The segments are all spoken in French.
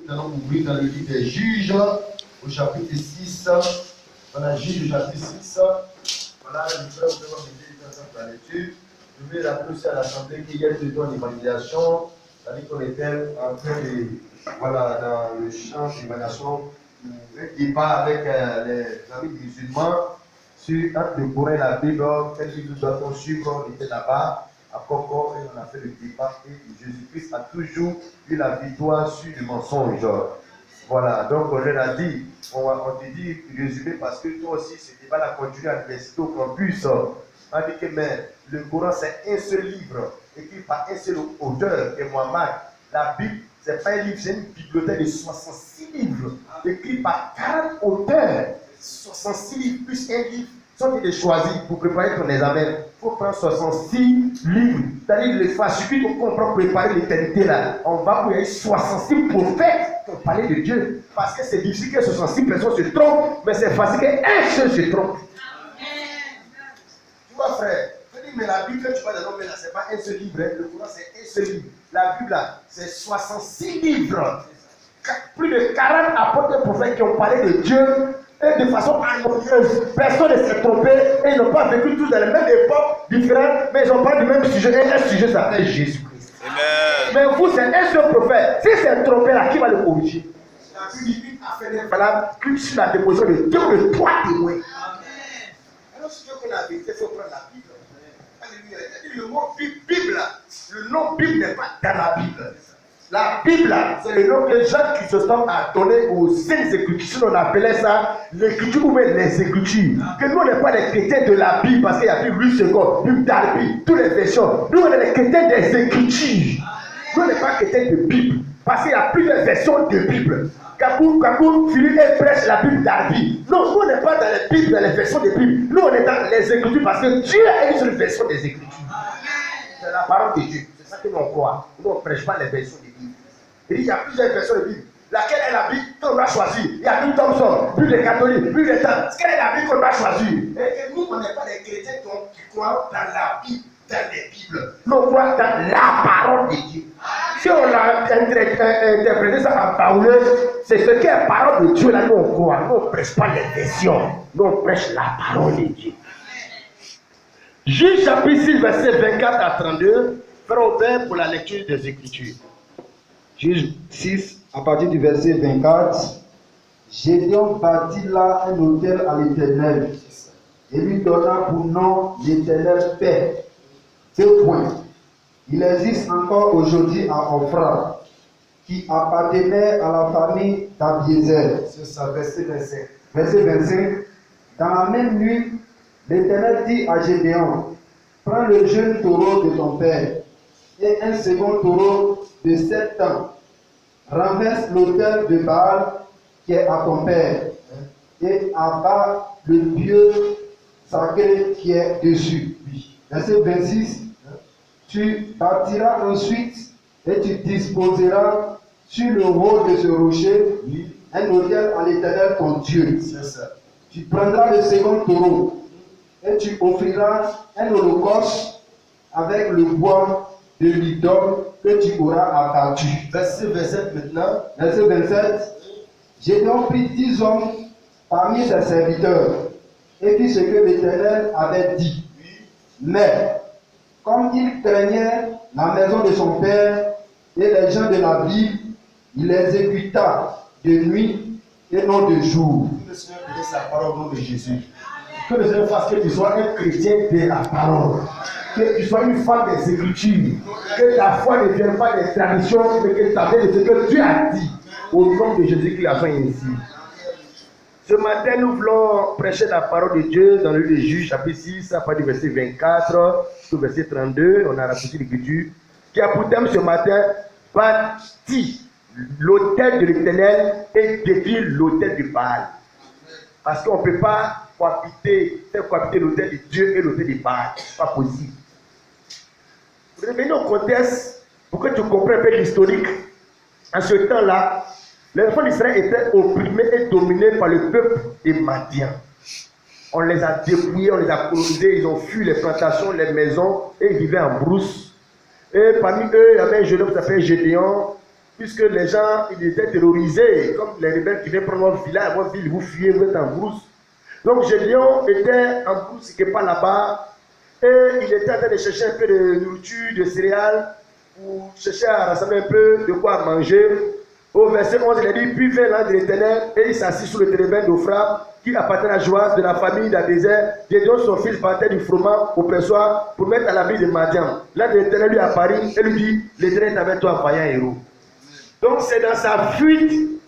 Nous allons ouvrir dans le livre des Juges, au chapitre 6. Voilà, Juges au chapitre 6. Voilà, je vais vous faire la lecture. Je vais rappeler aussi à l'Assemblée qu'il y a eu en évaluation. C'est-à-dire qu'on était en train de, voilà, dans le champ d'évaluation, un débat avec les amis musulmans sur entre le Coran et la Bible, quel livre doit-on suivre. On était là-bas à Coco et on a fait le débat et Jésus-Christ a toujours eu la victoire sur le mensonge. Voilà, donc on leur a dit, on te dit résumé parce que toi aussi ce débat-là continue à l'université au campus. On a dit que mais le Coran c'est un seul livre, écrit par un seul auteur, qui est Mohammed. La Bible, c'est pas un livre, c'est une bibliothèque de 66 livres, écrit par 40 auteurs. 66 livres plus un livre. Sont les choisis pour préparer ton examen. Il faut prendre 66 livres. C'est-à-dire les fascicules qu'on comprend pour préparer l'éternité là. On va pour y avoir 66 prophètes qui ont parlé de Dieu. Parce que c'est difficile que 66 personnes se trompent, mais c'est facile qu'un seul se trompe. Tu vois, frère, je dis, mais la Bible, tu vois, mais là, c'est pas un seul livre. Le Coran, c'est un seul livre. La Bible, là, c'est 66 livres. Plus de 40 apôtres et prophètes qui ont parlé de Dieu. Et de façon harmonieuse, personne ne s'est trompé et ils n'ont pas vécu tous dans les mêmes époques différentes, mais ils ont parlé du même sujet. Et un sujet s'appelle Jésus-Christ. Mais vous, c'est un seul prophète. Si c'est trompé là, qui va le corriger? La Bible a fait des valables sur la déposition de deux ou de trois témoins. Alors, si tu veux qu'on a la vérité, il faut prendre la Bible. Alléluia. Le mot Bible, le nom Bible n'est pas dans la Bible. La Bible, c'est le nom que Jacques Chrysostome a donné aux saintes écritures. On appelait ça l'écriture ou même les écritures. Que nous, on n'est pas les chrétiens de la Bible parce qu'il y a plus 8 secondes, Bible d'Arbi, toutes les versions. Nous, on est les chrétiens des écritures. Nous, on n'est pas chrétiens de Bible parce qu'il y a plusieurs versions de Bible. Kakoun, Philippe et prêche la Bible d'Arbi. Non, nous, on n'est pas dans les Bibles, dans les versions des Bibles. Nous, on est dans les écritures parce que Dieu a une seule version des écritures. C'est la parole de Dieu. C'est ça que nous on croit. Nous, on ne prêche pas les versions des Bibles. Il y a plusieurs versions de Bible. Laquelle est la Bible qu'on doit choisir? Il y a Bible Thompson, Bible des catholiques, Bible des temps. Quelle est la Bible qu'on doit choisir? Et nous, on n'est pas des chrétiens qui croient dans la Bible, dans les Bibles. Nous, on croit dans la parole de Dieu. Si on a interprété ça en parole, c'est ce qui est parole de Dieu. Là, nous, on croit. Nous, on ne prêche pas les versions. Nous, on prêche la parole de Dieu. Juge chapitre 6, verset 24 à 32. Frère ouvert pour la lecture des Écritures. Juge 6, à partir du verset 24. Gédéon bâtit là un autel à l'Éternel et lui donna pour nom l'Éternel paix. 2 points. Il existe encore aujourd'hui à Ophra, qui appartenait à la famille d'Abiézer. C'est ça, verset 25. Verset 25. Dans la même nuit, l'Éternel dit à Gédéon, prends le jeune taureau de ton père et un second taureau de 7 ans. Renverse l'autel de Baal qui est à ton père et abat le dieu sacré qui est dessus. Verset 26. Tu bâtiras ensuite et tu disposeras sur le haut de ce rocher un autel à l'Éternel ton Dieu. C'est ça. Tu prendras le second taureau et tu offriras un holocauste avec le bois de l'idole que tu auras abattu. Verset 27 maintenant. Verset 27. Gédéon prit 10 hommes parmi ses serviteurs et fit ce que l'Éternel avait dit. Mais, comme il craignait la maison de son père et les gens de la ville, il les exécuta de nuit et non de jour. Que le Seigneur bénisse sa parole au nom de Jésus. Que le Seigneur fasse que tu sois un chrétien de la parole. Que tu sois une femme des Écritures. Que ta foi ne vienne pas des traditions, mais que ta vie de ce que Dieu a dit. Au nom de Jésus qui l'a fait ici. Ce matin, nous voulons prêcher la parole de Dieu dans le livre des Juges, chapitre 6, à partir du verset 24 jusqu'au verset 32. On a raccourci l'Écriture. Qui a pour thème ce matin, bâti l'autel de l'Éternel et détruire l'autel de Baal. Parce qu'on ne peut pas faire cohabiter l'autel de Dieu et l'autel de Baal. Ce n'est pas possible. Revenons au contexte pour que tu comprennes un peu l'historique. En ce temps-là, les enfants d'Israël étaient opprimés et dominés par le peuple des Madian. On les a dépouillés, on les a colonisés, ils ont fui les plantations, les maisons et ils vivaient en brousse. Et parmi eux, il y avait un jeune homme qui s'appelait Gédéon. puisque les gens, ils étaient terrorisés, comme les rebelles qui viennent prendre votre village, votre ville, vous fuyez, vous êtes en brousse. Donc Gédéon était en brousse, quelque part là-bas, et il était en train de chercher un peu de nourriture, de céréales, pour chercher à rassembler un peu de quoi manger. Au verset 11, il a dit, puis vint l'ange de l'Éternel, et il s'assit sur le térébinthe d'Ophra, qui appartenait à Joas de la famille d'Abézer. Gédéon, son fils, partait du froment au pressoir pour mettre à l'abri de Madian. L'ange de l'Éternel lui apparut et lui dit, l'Éternel est avec toi, vaillant héros. Donc c'est dans sa fuite,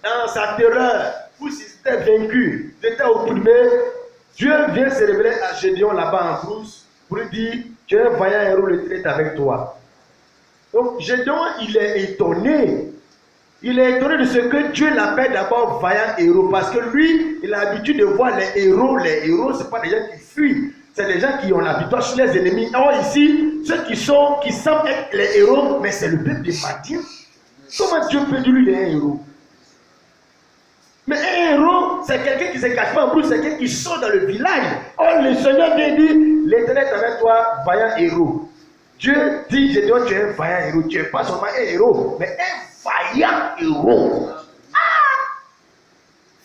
dans sa terreur, où s'il était vaincu, il était opprimé, Dieu vient se révéler à Gédéon là-bas en brousse pour lui dire, tu es un vaillant héros, l'Éternel est avec toi. Donc Gédéon, il est étonné. Il est étonné de ce que Dieu l'appelle d'abord vaillant héros, parce que lui, il a l'habitude de voir les héros. Les héros, ce n'est pas des gens qui fuient, c'est des gens qui ont la victoire sur les ennemis. Or ici, ceux qui semblent être les héros, mais c'est le peuple de Madian. Comment Dieu peut dire lui, il est un héros? Mais un héros, c'est quelqu'un qui ne se cache pas en plus, c'est quelqu'un qui sort dans le village. Or le Seigneur vient dire, l'Éternel est avec toi, vaillant héros. Dieu dit, Gédéon, tu es un vaillant héros. Tu n'es pas seulement un héros, mais un vaillant héros. Ah!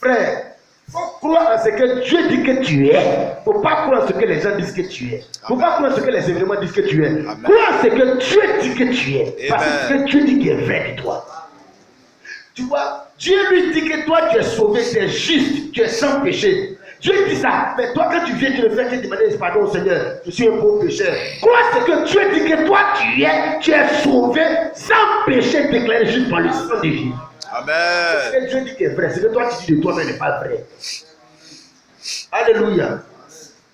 Frère, il faut croire en ce que Dieu dit que tu es. Il ne faut pas croire en ce que les gens disent que tu es. Il ne faut pas croire en ce que les événements disent que tu es. Crois en ce que Dieu dit que tu es. Amen. Parce que Dieu dit qu'il est vrai de toi. Tu vois, Dieu lui dit que toi tu es sauvé, tu es juste, tu es sans péché. Dieu dit ça, mais toi quand tu viens, tu ne fais que demander pardon au Seigneur. Je suis un pauvre pécheur. Crois ce que Dieu dit que toi tu es sauvé, sans péché, déclaré juste par le sang de Jésus. Amen. Ce que Dieu dit qui est vrai, ce que toi tu dis de toi-même n'est pas vrai. Alléluia.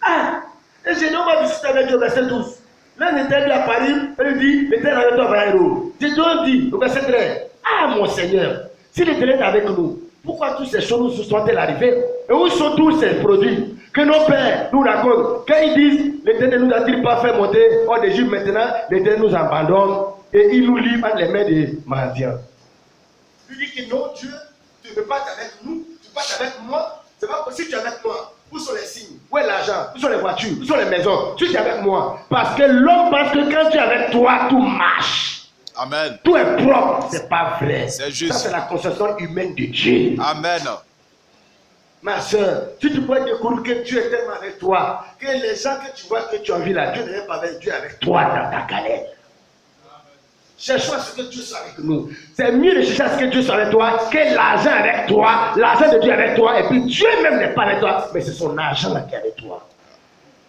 Ah, et Gédéon va discuter avec Dieu au verset 12. Là, l'Éternel lui apparaît, elle lui dit, l'Éternel avec toi va héros. Gédéon dit au verset 13, ah mon Seigneur, si l'Éternel est avec nous, pourquoi toutes ces choses nous sont-elles arrivées? Et où sont tous ces produits que nos pères nous racontent? Quand ils disent, l'Éternel nous a-t-il pas fait monter hors d'Égypte maintenant, l'Éternel nous abandonne et il nous livre entre les mains des mendiants. Il dit que non, Dieu, tu ne peux pas être avec nous, tu ne peux pas être avec moi, c'est pas possible que tu es avec moi. Où sont les signes? Où est l'argent? Où sont les voitures? Où sont les maisons? Tu es avec moi. Parce que l'homme pense que quand tu es avec toi, tout marche. Amen. Tout est propre, c'est pas vrai. C'est juste. Ça, c'est la conception humaine de Dieu. Amen. Ma soeur, si tu peux découvrir que Dieu est tellement avec toi, que les gens que tu vois que tu as vu là, Dieu n'est pas avec Dieu avec toi dans ta galère. Cherchons à ce que Dieu soit avec nous. C'est mieux de chercher à ce que Dieu soit avec toi que l'argent avec toi, l'argent de Dieu avec toi, et puis Dieu même n'est pas avec toi, mais c'est son argent là qui est avec toi.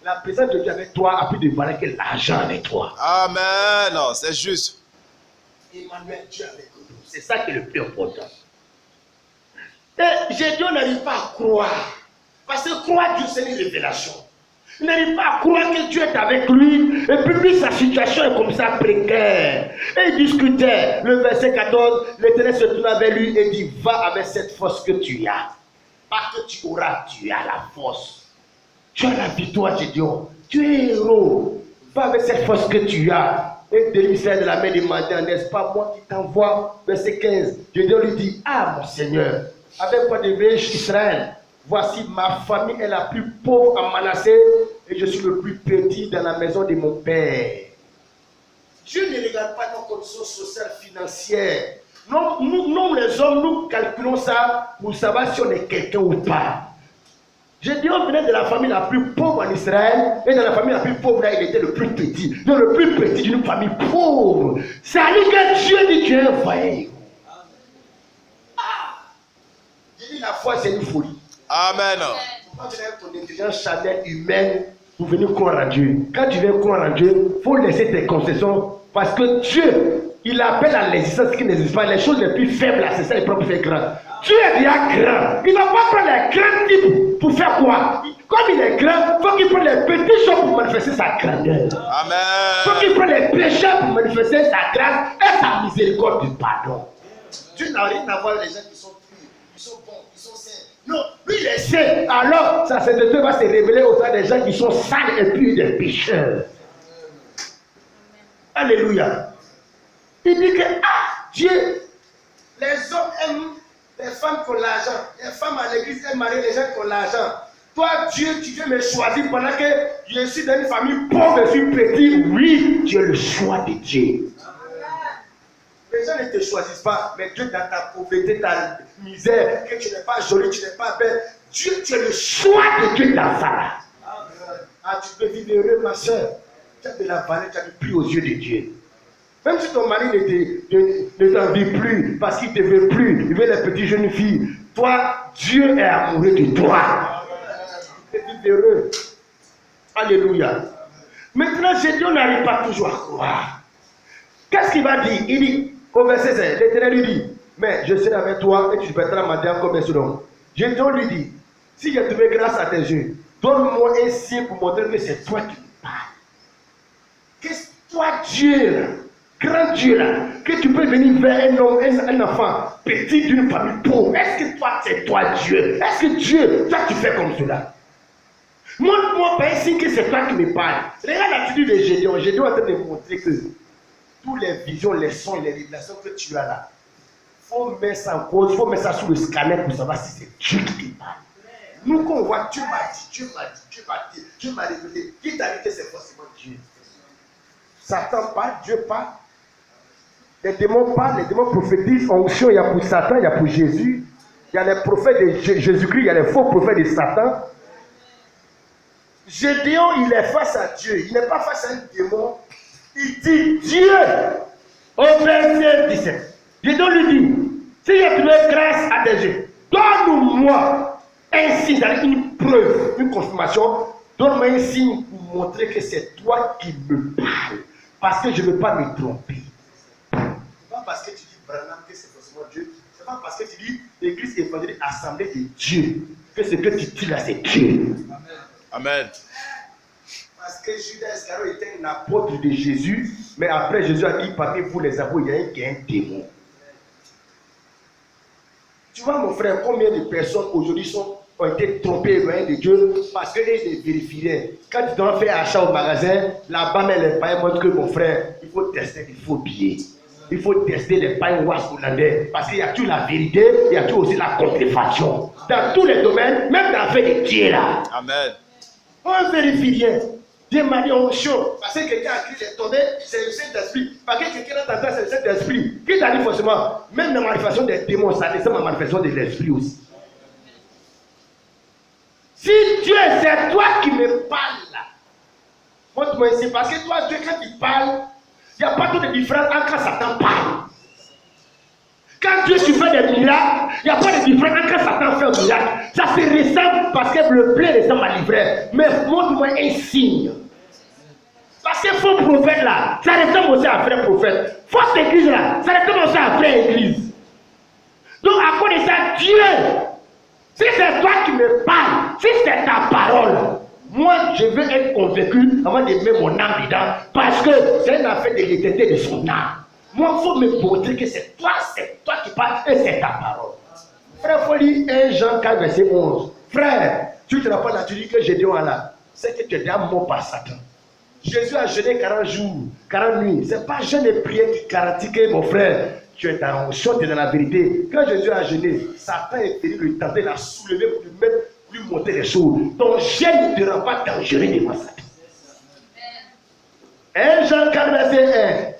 La présence de Dieu avec toi a plus de valeur que l'argent avec toi. Amen. C'est juste. Emmanuel, Dieu avec nous. C'est ça qui est le plus important. Et Gédéon n'arrive pas à croire. Parce que croire Dieu, c'est une révélation. Il n'arrive pas à croire que Dieu est avec lui. Et puis lui, sa situation est comme ça précaire. Et il discutait. Le verset 14, l'Éternel se tourna vers lui et dit, va avec cette force que tu as. Parce que tu as la force. Tu as la victoire, Gédéon. Tu es héros. Va avec cette force que tu as. Et délivre de la main des mendiants, n'est-ce pas moi qui t'envoie? Verset 15. Gédéon lui dit, ah mon Seigneur, avec quoi devais-je Israël? Voici ma famille est la plus pauvre en Manassé et je suis le plus petit dans la maison de mon père. Dieu ne regarde pas nos conditions sociales, financières. Non, nous les hommes, nous calculons ça pour savoir si on est quelqu'un ou pas. Gédéon venait de la famille la plus pauvre en Israël, et dans la famille la plus pauvre, là, il était le plus petit. Donc le plus petit d'une famille pauvre. C'est à lui que Dieu dit tu es un vaillant. Ah! J'ai dit la foi, c'est une folie. Amen. Il faut pas venir avec ton intelligence charnelle humaine pour venir croire en Dieu. Quand tu viens croire en Dieu, il faut laisser tes concessions, parce que Dieu, il appelle à l'existence qui n'existe pas. Les choses les plus faibles, c'est ça, les propres fait grand. Dieu est déjà grand. Il ne va pas prendre les grands types pour faire quoi? Comme il est grand, il faut qu'il prenne les petits choses pour manifester sa grandeur. Amen. Il faut qu'il prenne les pécheurs pour manifester sa grâce et sa miséricorde du pardon. Dieu n'a rien à voir avec les gens qui sont purs, qui sont bons, qui sont saints. Non, lui il est saint. Alors, sa sainteté va se révéler au sein des gens qui sont sales et purs des pécheurs. Alléluia. Il dit que, Dieu, les hommes aiment les femmes qui ont l'argent. Les femmes à l'église aiment marier les gens qui ont l'argent. Toi, Dieu, tu viens me choisir pendant que je suis dans une famille pauvre et suis petit. Oui, tu es le choix de Dieu. Mais Les gens ne te choisissent pas, mais Dieu, dans ta pauvreté, ta misère, que tu n'es pas jolie, tu n'es pas belle, Dieu, tu es le choix de Dieu dans ça. Ah, tu peux vivre heureux, ma soeur. Tu as de la valeur, tu as du prix aux yeux de Dieu. Même si ton mari ne t'envie plus, parce qu'il ne te veut plus, il veut les petites jeunes filles, toi, Dieu est amoureux de toi. Tu peux vivre heureux. Alléluia. Maintenant, Gédéon n'arrive pas toujours à croire. Qu'est-ce qu'il va dire? Il dit, au verset 5, l'Éternel lui dit, mais je serai avec toi et tu pèteras ma dame comme un selon. Gédéon lui dit, si j'ai trouvé grâce à tes yeux, donne-moi un signe pour montrer que c'est toi qui me parles. Qu'est-ce que toi, Dieu, là, grand Dieu, là, que tu peux venir vers un homme, un enfant, petit d'une famille pauvre? Est-ce que toi, c'est toi, Dieu? Est-ce que Dieu, toi, tu fais comme cela? Montre-moi par un signe que c'est toi qui me parles. Regarde l'attitude de Gédéon. Gédéon est en train de montrer que toutes les visions, les sons et les révélations que tu as là, il faut mettre ça en cause, il faut mettre ça sous le scanner pour savoir si c'est Dieu qui te parle. Nous, quand on voit Dieu m'a dit, Dieu m'a dit, Dieu m'a dit, Dieu m'a révélé, qui t'a dit que c'est forcément Dieu? Satan parle, Dieu parle. Les démons parlent, les démons prophétisent. Onction, il y a pour Satan, il y a pour Jésus. Il y a les prophètes de Jésus-Christ, il y a les faux prophètes de Satan. Gédéon, il est face à Dieu. Il n'est pas face à un démon. Il dit Dieu. Au verset 17. Gédéon lui dit, si j'ai trouvé grâce à tes yeux, donne-moi un signe, c'est-à-dire une preuve, une confirmation. Donne-moi un signe pour montrer que c'est toi qui me parles. Parce que je ne veux pas me tromper. Ce n'est pas parce que tu dis Branham que c'est forcément Dieu. Ce n'est pas parce que tu dis l'église évangélique assemblée de Dieu que ce que tu dis là c'est Dieu. Amen. Parce que Judas Iscariot était un apôtre de Jésus, mais après Jésus a dit parmi vous les apôtres, il y a un qui est un démon. Tu vois mon frère, combien de personnes aujourd'hui ont été trompées éloignées de Dieu parce qu'ils les vérifieraient. Quand tu dois faire achat au magasin, là-bas, mais les païens montrent que mon frère, il faut tester des faux billets. Il faut tester les païens ouas hollandais. Parce qu'il y a toujours la vérité, il y a toujours aussi la contrefaçon. Dans tous les domaines, même dans l'affaire de Dieu là. Amen. On vérifie rien. Dieu m'a dit on chaud. Parce que quelqu'un a crié les tombé, c'est le Saint-Esprit. Parce que quelqu'un a entendu, c'est le Saint-Esprit. Qui t'a dit forcément, même la manifestation des démons, ça descend la manifestation de l'Esprit aussi. Si Dieu, c'est toi qui me parles là, montre-moi ici, parce que toi, Dieu, quand il parle, il n'y a pas trop de différence entre quand Satan parle. Quand Dieu tu fais des miracles, il n'y a pas de différence entre quand Satan fait un miracle. Ça se ressemble parce que le blé ressemble à l'ivraie. Mais montre-moi un signe. Parce que faux prophète là, ça ressemble aussi à vrai prophète. Fausse église là, ça ressemble aussi à vraie église. Donc à cause de ça, Dieu, si c'est toi qui me parles, si c'est ta parole, moi je veux être convaincu avant de mettre mon âme dedans. Parce que c'est une affaire de l'éternité de son âme. Moi, il faut me montrer que c'est toi qui parles et c'est ta parole. Frère, il faut lire 1 Jean 4, verset 11. Frère, tu te rappelles là, tu dis que Gédéon là, c'est que tu es déjà mort par Satan. Jésus a jeûné 40 jours, 40 nuits. Ce n'est pas jeûne et prière qui garantit que mon frère, tu es dans l'onction, tu es dans la vérité. Quand Jésus a jeûné, Satan est venu lui tenter, l'a soulever pour lui mettre, lui monter les choses. Ton jeûne ne te rend pas dangereux devant Satan. 1 Jean 4, verset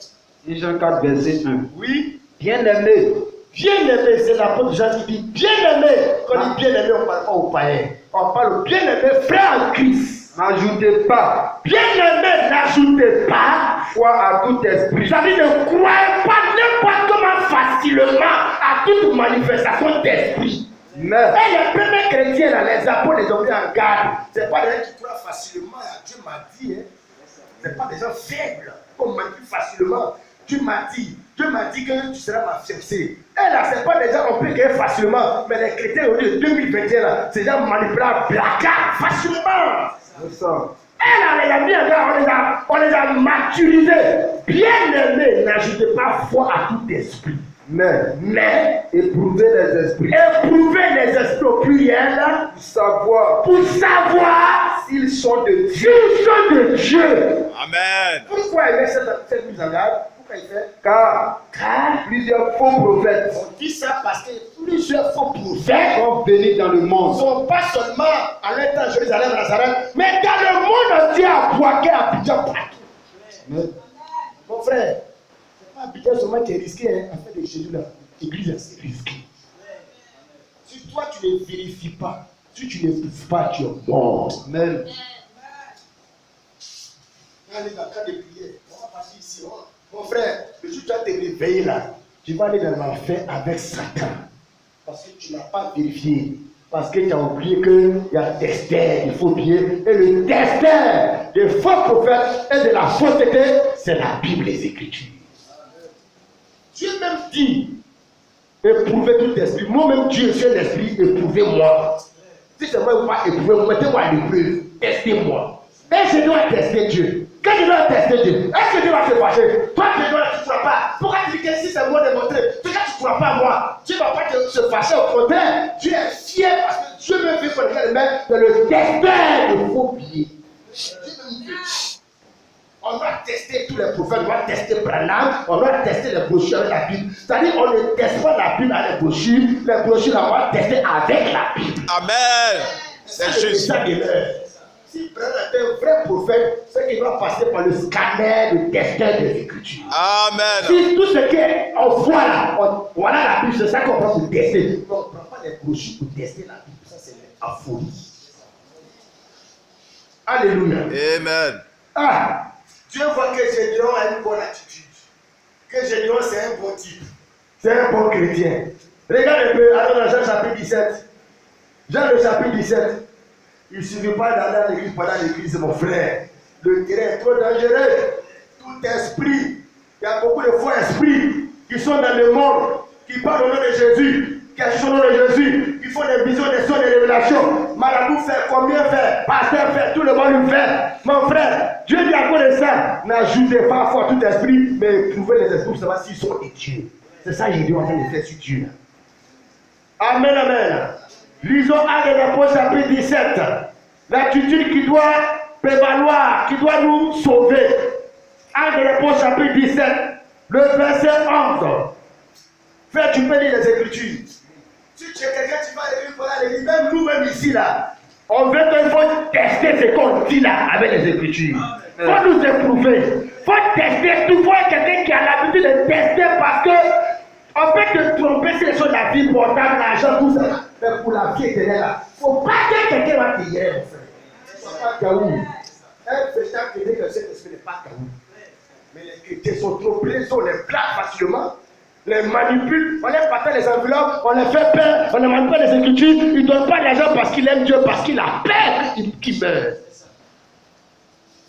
1. 1 Jean 4, verset 1. Oui. Bien-aimé. Bien-aimé, c'est l'apôtre Jean qui dit bien-aimé. Quand on dit bien-aimé, on ne parle pas aux païens. On parle aux bien-aimé, frère en Christ. N'ajoutez pas. Bien-aimé, n'ajoutez pas foi à tout esprit. Ça veut dire ne croyez pas n'importe comment facilement à toute manifestation d'esprit. Mais Et les premiers chrétiens, là, les apôtres, les ont mis en garde. Ce n'est pas des gens qui croient facilement à Dieu m'a dit. Hein. Ce n'est pas des gens faibles. On manipule facilement. Dieu m'a dit que tu seras ma fiancée. Et là, ce n'est pas des gens on peut gagner facilement. Mais les chrétiens aujourd'hui de 2021, là, c'est des gens manipulables, placards facilement. Et là, les amis, on les a maturisés. Bien-aimés, n'ajoutez pas foi à tout esprit. Mais éprouvez les esprits. Éprouvez les esprits au pluriel. Pour savoir s'ils sont de Dieu. S'ils sont de Dieu. Amen. Pourquoi il met cette mise en garde? Pourquoi il fait? Car plusieurs faux prophètes. On dit ça parce que plusieurs faux prophètes sont venus dans le monde. Ne sont pas seulement à l'intérieur de Jérusalem, Nazareth, mais dans le monde entier, à Boaké, à Abidjan, partout. Mon frère, c'est pas Abidjan seulement qui est risqué, hein, à faire des Jésus là. L'église, c'est risqué. Si toi tu ne vérifies pas, si tu ne prouves pas, tu es mort. Amen. Allez dans le cas de prière, on va passer ici. Mon frère, le jour où tu vas te réveiller là, tu vas aller dans l'enfer avec Satan. Parce que tu n'as pas vérifié. Parce que tu as oublié qu'il y a un testeur, il faut oublier. Et le testeur des faux prophètes et de la fausseté, c'est la Bible et les Écritures. Dieu même dit, éprouvez tout esprit. Moi-même, Dieu, c'est l'esprit, éprouvez-moi. Si c'est moi ou pas, éprouvez-moi, mettez-moi à l'épreuve, testez-moi. Et je dois tester Dieu. Quand je dois tester Dieu, est-ce que Dieu va se fâcher? Toi, tu ne crois pas. Pourquoi tu dis que si c'est moi démontré, c'est quand tu ne crois pas à moi, Dieu ne va pas se fâcher. Au contraire, Dieu est fier parce que Dieu me fait connaître le maître de le testeur de faux billets. On doit tester tous les prophètes, on doit tester Branham, on doit tester les brochures avec la Bible. C'est-à-dire, on ne teste pas la Bible avec les brochures, on va tester avec la Bible. Amen. C'est juste. Si Branham est un vrai prophète, c'est qu'il doit passer par le scanner, le testeur des Écritures. Amen. Si tout ce qu'on voit là, voilà la Bible, c'est ça qu'on prend pour tester. On ne prend pas les brochures pour tester la Bible, ça c'est la folie. Alléluia. Amen. Ah! Dieu voit que Gédéon a une bonne attitude. Que Gédéon c'est un bon type. C'est un bon chrétien. Regarde un peu, allons dans Jean chapitre 17. Jean le chapitre 17. Il ne suffit pas d'aller à l'église pendant l'église, mon frère. Le terrain est trop dangereux. Tout esprit, il y a beaucoup de faux esprits qui sont dans le monde, qui parlent au nom de Jésus, qui agissent au nom de Jésus, qui font des visions, des sons, des révélations. Marabout fait, combien fait, pasteur fait, tout le monde le fait. Mon frère, Dieu dit à cause de ça, n'ajoutez pas à tout esprit, mais trouvez les esprits pour savoir s'ils sont de Dieu. C'est ça que j'ai dit en train de faire sur Dieu. Amen, amen. Lisons Actes des Apôtres chapitre 17. L'attitude qui doit prévaloir, qui doit nous sauver. Actes des Apôtres chapitre 17, le verset 11. Frère, tu peux lire les Écritures. Si tu es quelqu'un, tu vas aller pour l'église, même nous-mêmes ici là. On veut qu'il faut tester ce qu'on dit là avec les Écritures. Il faut nous éprouver. Il faut tester. Tu vois quelqu'un qui a l'habitude de tester parce que on peut te tromper sur les choses de la vie, portable, l'argent, tout ça. Mais pour la vie éternelle là, il ne faut pas que quelqu'un va te hier, mon frère. Ce n'est pas Gaou. Un chrétien qui dit que cet esprit n'est pas Gaou. Mais les chrétiens sont trop pleins, on les plaque facilement. Les manipule, on les partage les enveloppes, on les fait peur, on les manipule les Écritures, ils ne donnent pas l'argent parce qu'ils aiment Dieu, parce qu'il a peur qu'il meurt.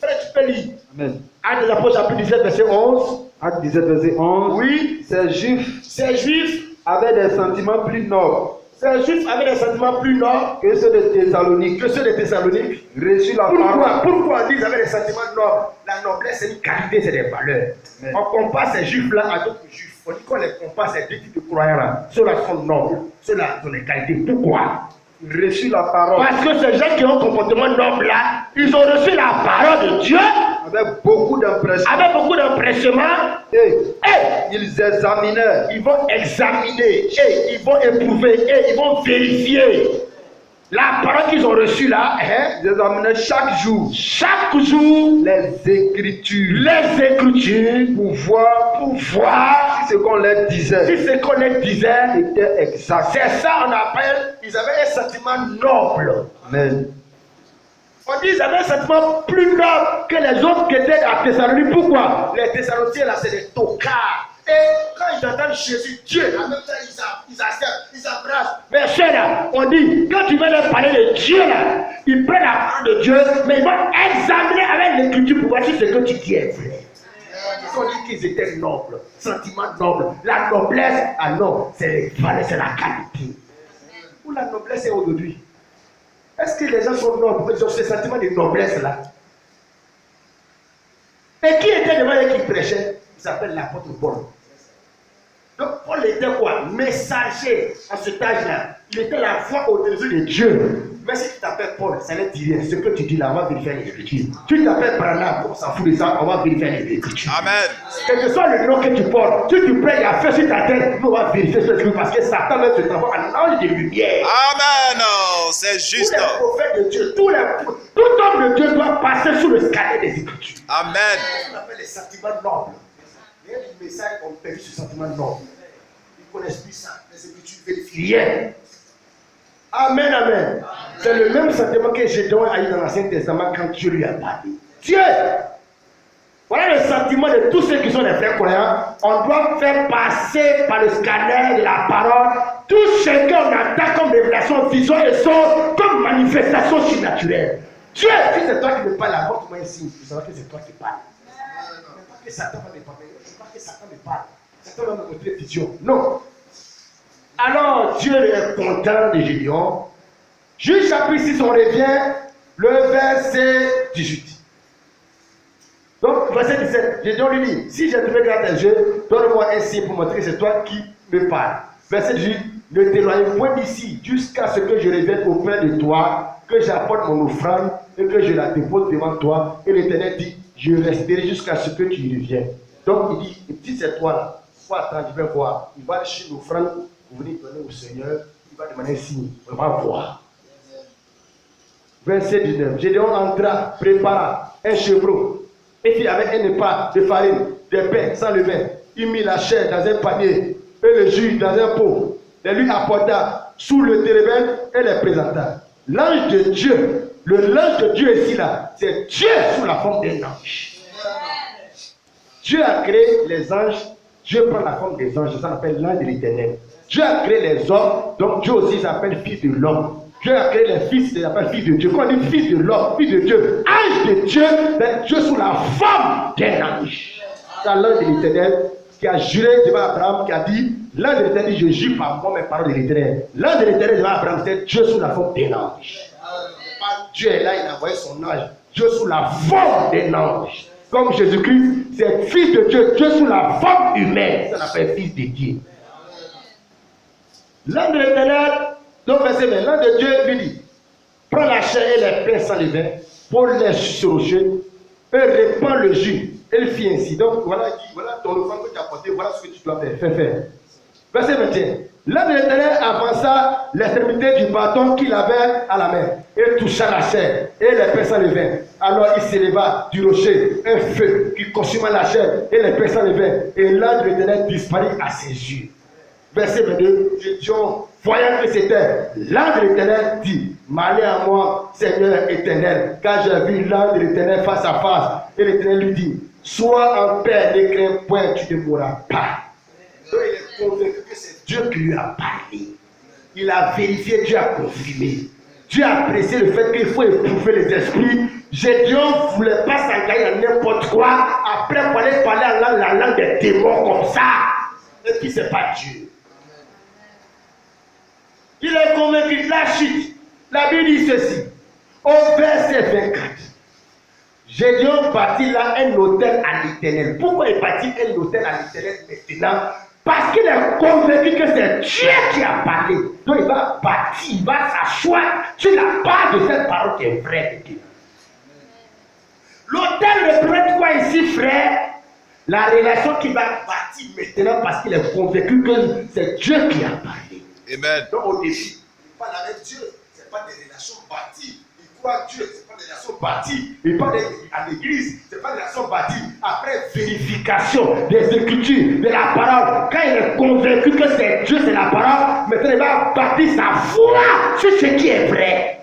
Frère, tu peux lire. Amen. Actes des Apôtres chapitre 17, verset 11. Acte 17, verset 11. Oui. Ces Juifs Avaient des sentiments plus nobles Ces Juifs avaient des sentiments plus nobles que ceux de Thessalonique. Reçu la parole. Pourquoi on dit qu'ils avaient des sentiments nobles? La noblesse, c'est une qualité, c'est des valeurs. Amen. On compare ces Juifs-là à d'autres Juifs. On dit qu'on les compare ces deux types de croyants-là. Ceux-là sont nobles, ceux-là sont des qualités. Pourquoi? Reçu la parole. Parce que ces gens qui ont un comportement noble là, ils ont reçu la parole de Dieu avec beaucoup d'empressement. Et ils examinaient. Ils vont examiner, et ils vont éprouver, et ils vont vérifier la parole qu'ils ont reçue là. Ils examinaient chaque jour les Écritures pour voir si ce qu'on leur disait était exact. C'est ça on appelle, ils avaient un sentiment noble. Amen. On dit qu'ils avaient un sentiment plus noble que les autres qui étaient à Thessalonique. Pourquoi? Les Thessaloniciens là, c'est des tocards. Et quand ils entendent Jésus, Dieu, en même temps, ils acceptent, ils embrassent. Mais chers là, on dit, quand tu vas leur parler de Dieu là, ils prennent la parole de Dieu, mais ils vont examiner avec l'écriture pour voir si ce que tu dis est vrai. Ils ont dit qu'ils étaient nobles, sentiments nobles. La noblesse, ah non, c'est les valeurs, c'est la qualité. Où la noblesse est aujourd'hui? Est-ce que les gens sont nobles? Ils ont ce sentiment de noblesse là. Et qui était devant eux qui prêchait? Il s'appelle l'apôtre Paul. Donc Paul était quoi? Messager à cet âge-là. Il était la voix au-dessus de Dieu. Mais si tu t'appelles Paul, ça ne dit rien. Ce que tu dis là, on va vérifier les Écritures. Tu t'appelles Branham, on s'en fout de ça, on va vérifier les Écritures. Amen. Quel que soit le nom que tu portes, si tu prêches, il y a fait sur ta tête, nous on va vérifier ce truc parce que Satan met ce travail en ange de lumière. Amen. C'est juste. Tous les prophètes de Dieu, tout homme de Dieu doit passer sous le scanner des Écritures. Amen. On appelle les sentiments nobles. Il y a des messages qui ont perdu ce sentiment, non. Ils ne connaissent plus ça. Mais c'est que tu vérifies rien. Amen, amen. C'est le même sentiment que Gédéon a eu dans l'Ancien Testament quand Dieu lui a parlé. Dieu! Voilà le sentiment de tous ceux qui sont des frères croyants. On doit faire passer par le scanner de la parole tout ce qu'on attend comme révélation, vision et son comme manifestation surnaturelle. Dieu, si c'est toi qui me parles, apporte-moi un signe. Tu sauras que c'est toi qui parles. Pas que Satan va me parler. Pas que Satan me parle. Satan va me montrer vision. Non. Alors Dieu est content de Gédéon. Juge chapitre 6, on revient, le verset 18. Donc, verset 17, Gédéon lui dit, si j'ai trouvé grâce à Dieu, donne-moi un signe pour montrer que c'est toi qui me parles. Verset 18, ne t'éloigne point d'ici, jusqu'à ce que je revienne auprès de toi, que j'apporte mon offrande et que je la dépose devant toi. Et l'Éternel dit, je resterai jusqu'à ce que tu reviennes. Donc, il dit, si c'est toi là, faut attendre, je vais voir. Il va chercher l'offrande pour venir donner au Seigneur, il va demander un signe, on va voir. Verset 19, Gédéon entra, prépara un chevreau. Et puis avec un épat de farine, des pains sans levain, il mit la chair dans un panier et le jus dans un pot. Les lui apporta sous le térébinthe et les présenta. L'ange de Dieu, l'ange de Dieu ici là, c'est Dieu sous la forme d'un ange. Dieu a créé les anges, Dieu prend la forme des anges, ça s'appelle l'ange de l'Éternel. Dieu a créé les hommes, donc Dieu aussi s'appelle fils de l'homme. Dieu a créé les fils, il s'appelle fils de Dieu. Quand on dit fils de l'homme, fils de Dieu, ange de Dieu, c'est Dieu sous la forme d'un ange. C'est l'ange de l'Éternel qui a juré devant Abraham, qui a dit, l'ange de l'Éternel dit, je jure par moi mes paroles de l'Éternel. L'ange de l'Éternel devant Abraham, c'est Dieu sous la forme d'un ange. Dieu est là, il a envoyé son ange. Dieu sous la forme d'un ange. Comme Jésus-Christ, c'est fils de Dieu, Dieu sous la forme humaine. Ça s'appelle fils de Dieu. L'ange de l'Éternel, donc verset 20, l'ange de Dieu lui dit, prends la chair et les pains sans levain, pour les sur le rocher, et répands le jus. Et il fit ainsi. Donc voilà, voilà ton offrande que tu as apporté, voilà ce que tu dois faire. Fais. Verset 21. L'ange de l'Éternel avança l'extrémité du bâton qu'il avait à la main, et toucha la chair, et les pains sans levain. Alors il s'éleva du rocher un feu qui consuma la chair et les pains sans levain, et l'ange de l'Éternel disparut à ses yeux. Verset 22, Gédéon, voyant que c'était l'ange de l'Éternel, dit, malheur à moi, Seigneur éternel, car j'ai vu l'ange de l'Éternel face à face. Et l'Éternel lui dit, sois en paix, ne crains point, tu ne mourras pas. Donc il est convaincu que c'est Dieu qui lui a parlé. Il a vérifié, Dieu a confirmé. Dieu a apprécié le fait qu'il faut éprouver les esprits. Gédéon ne voulait pas s'engager à n'importe quoi. Après, il fallait parler en la langue des démons comme ça. Et puis, ce n'est pas Dieu. Il est convaincu de la chute. La Bible dit ceci. Au verset 24. Gédéon bâtit là un autel à l'Éternel. Pourquoi il bâtit un autel à l'Éternel maintenant? Parce qu'il est convaincu que c'est Dieu qui a parlé. Donc il va bâtir, il va s'asseoir sur la base de cette parole qui est vraie de Dieu. L'autel représente quoi ici, frère? La relation qu'il va bâtir maintenant parce qu'il est convaincu que c'est Dieu qui a parlé. Amen. Donc au début, il parle avec Dieu, ce n'est pas des relations bâties. Il croit Dieu, ce n'est pas des relations bâties. Il parle à l'église, ce n'est pas des relations bâties. Après vérification des Écritures, de la parole, quand il est convaincu que c'est Dieu, c'est la parole, maintenant il va bâtir sa foi sur ce qui est vrai.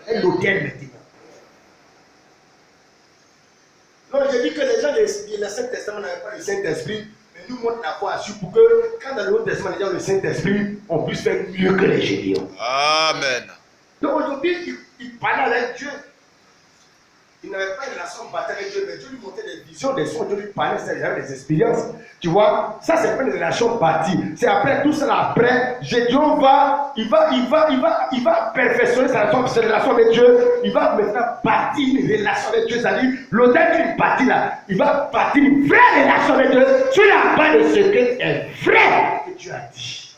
Et l'autel maintenant. Donc je dis que les gens de l'Ancien Testament n'avaient pas le Saint-Esprit. Nous montre la foi assure pour que quand dans le Nouveau Testament les gens ont le Saint-Esprit, on puisse faire mieux que les Gédéons. Amen. Donc aujourd'hui, il parlait avec Dieu. Il n'avait pas une relation bâtie avec Dieu, mais Dieu lui montrait des visions, des sons, Dieu lui parlait, c'est des expériences. Tu vois, ça c'est pas une relation bâtie. C'est après tout ça, après, Gédéon va perfectionner sa relation avec Dieu. Il va maintenant bâtir une relation avec Dieu. C'est-à-dire, l'autel qu'il bâtit là, il va bâtir une vraie relation avec Dieu sur la base de ce qui est vrai que Dieu a dit.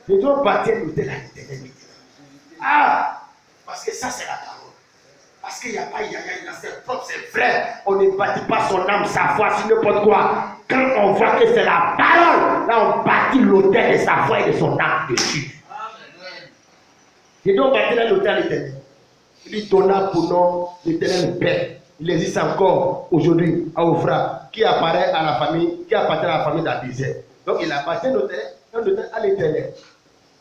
Gédéon bâtit un autel à l'Éternel. Ah, parce que ça c'est la parole. Parce qu'il n'y a pas c'est propre, c'est vrai. On ne bâtit pas son âme, sa foi, sur n'importe quoi. Quand on voit que c'est la parole, là on bâtit l'autel de sa foi et de son âme dessus. Et donc on bâtit l'autel à l'Éternel. Il lui donna pour nom l'Éternel paix. Il existe encore aujourd'hui à Ofra, qui apparaît à la famille, qui appartient à la famille d'Abizet. Donc il appartient un hôtel à l'Éternel.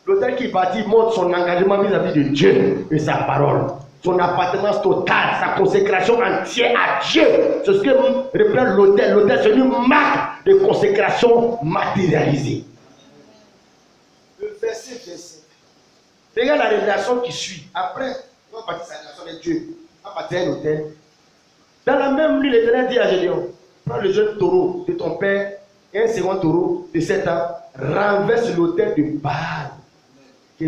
L'autel qui bâtit montre son engagement vis-à-vis de Dieu et sa parole. Son appartenance totale, sa consécration entière à Dieu. C'est ce que reprend l'autel. L'autel, c'est une marque de consécration matérialisée. Le verset 27. Regarde la révélation qui suit. Après, on va bâtir sa relation avec Dieu. On va bâtir un autel. Dans la même nuit, l'Éternel dit à Gédéon, prends le jeune taureau de ton père et un second taureau de 7 ans, renverse l'autel de Baal qui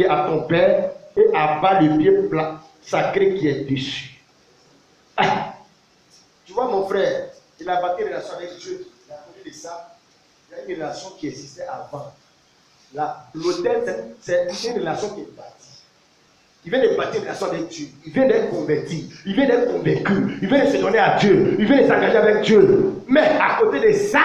est à ton père et abat le pied plat sacré qui est dessus. Ah. Tu vois mon frère, il a bâti une relation avec Dieu. Il a connu de ça. Il y a une relation qui existait avant. L'autel, c'est une relation qui est bâtie. Il vient de bâtir une relation avec Dieu. Il vient d'être converti. Il vient d'être convaincu. Il vient de se donner à Dieu. Il vient de s'engager avec Dieu. Mais à côté de ça,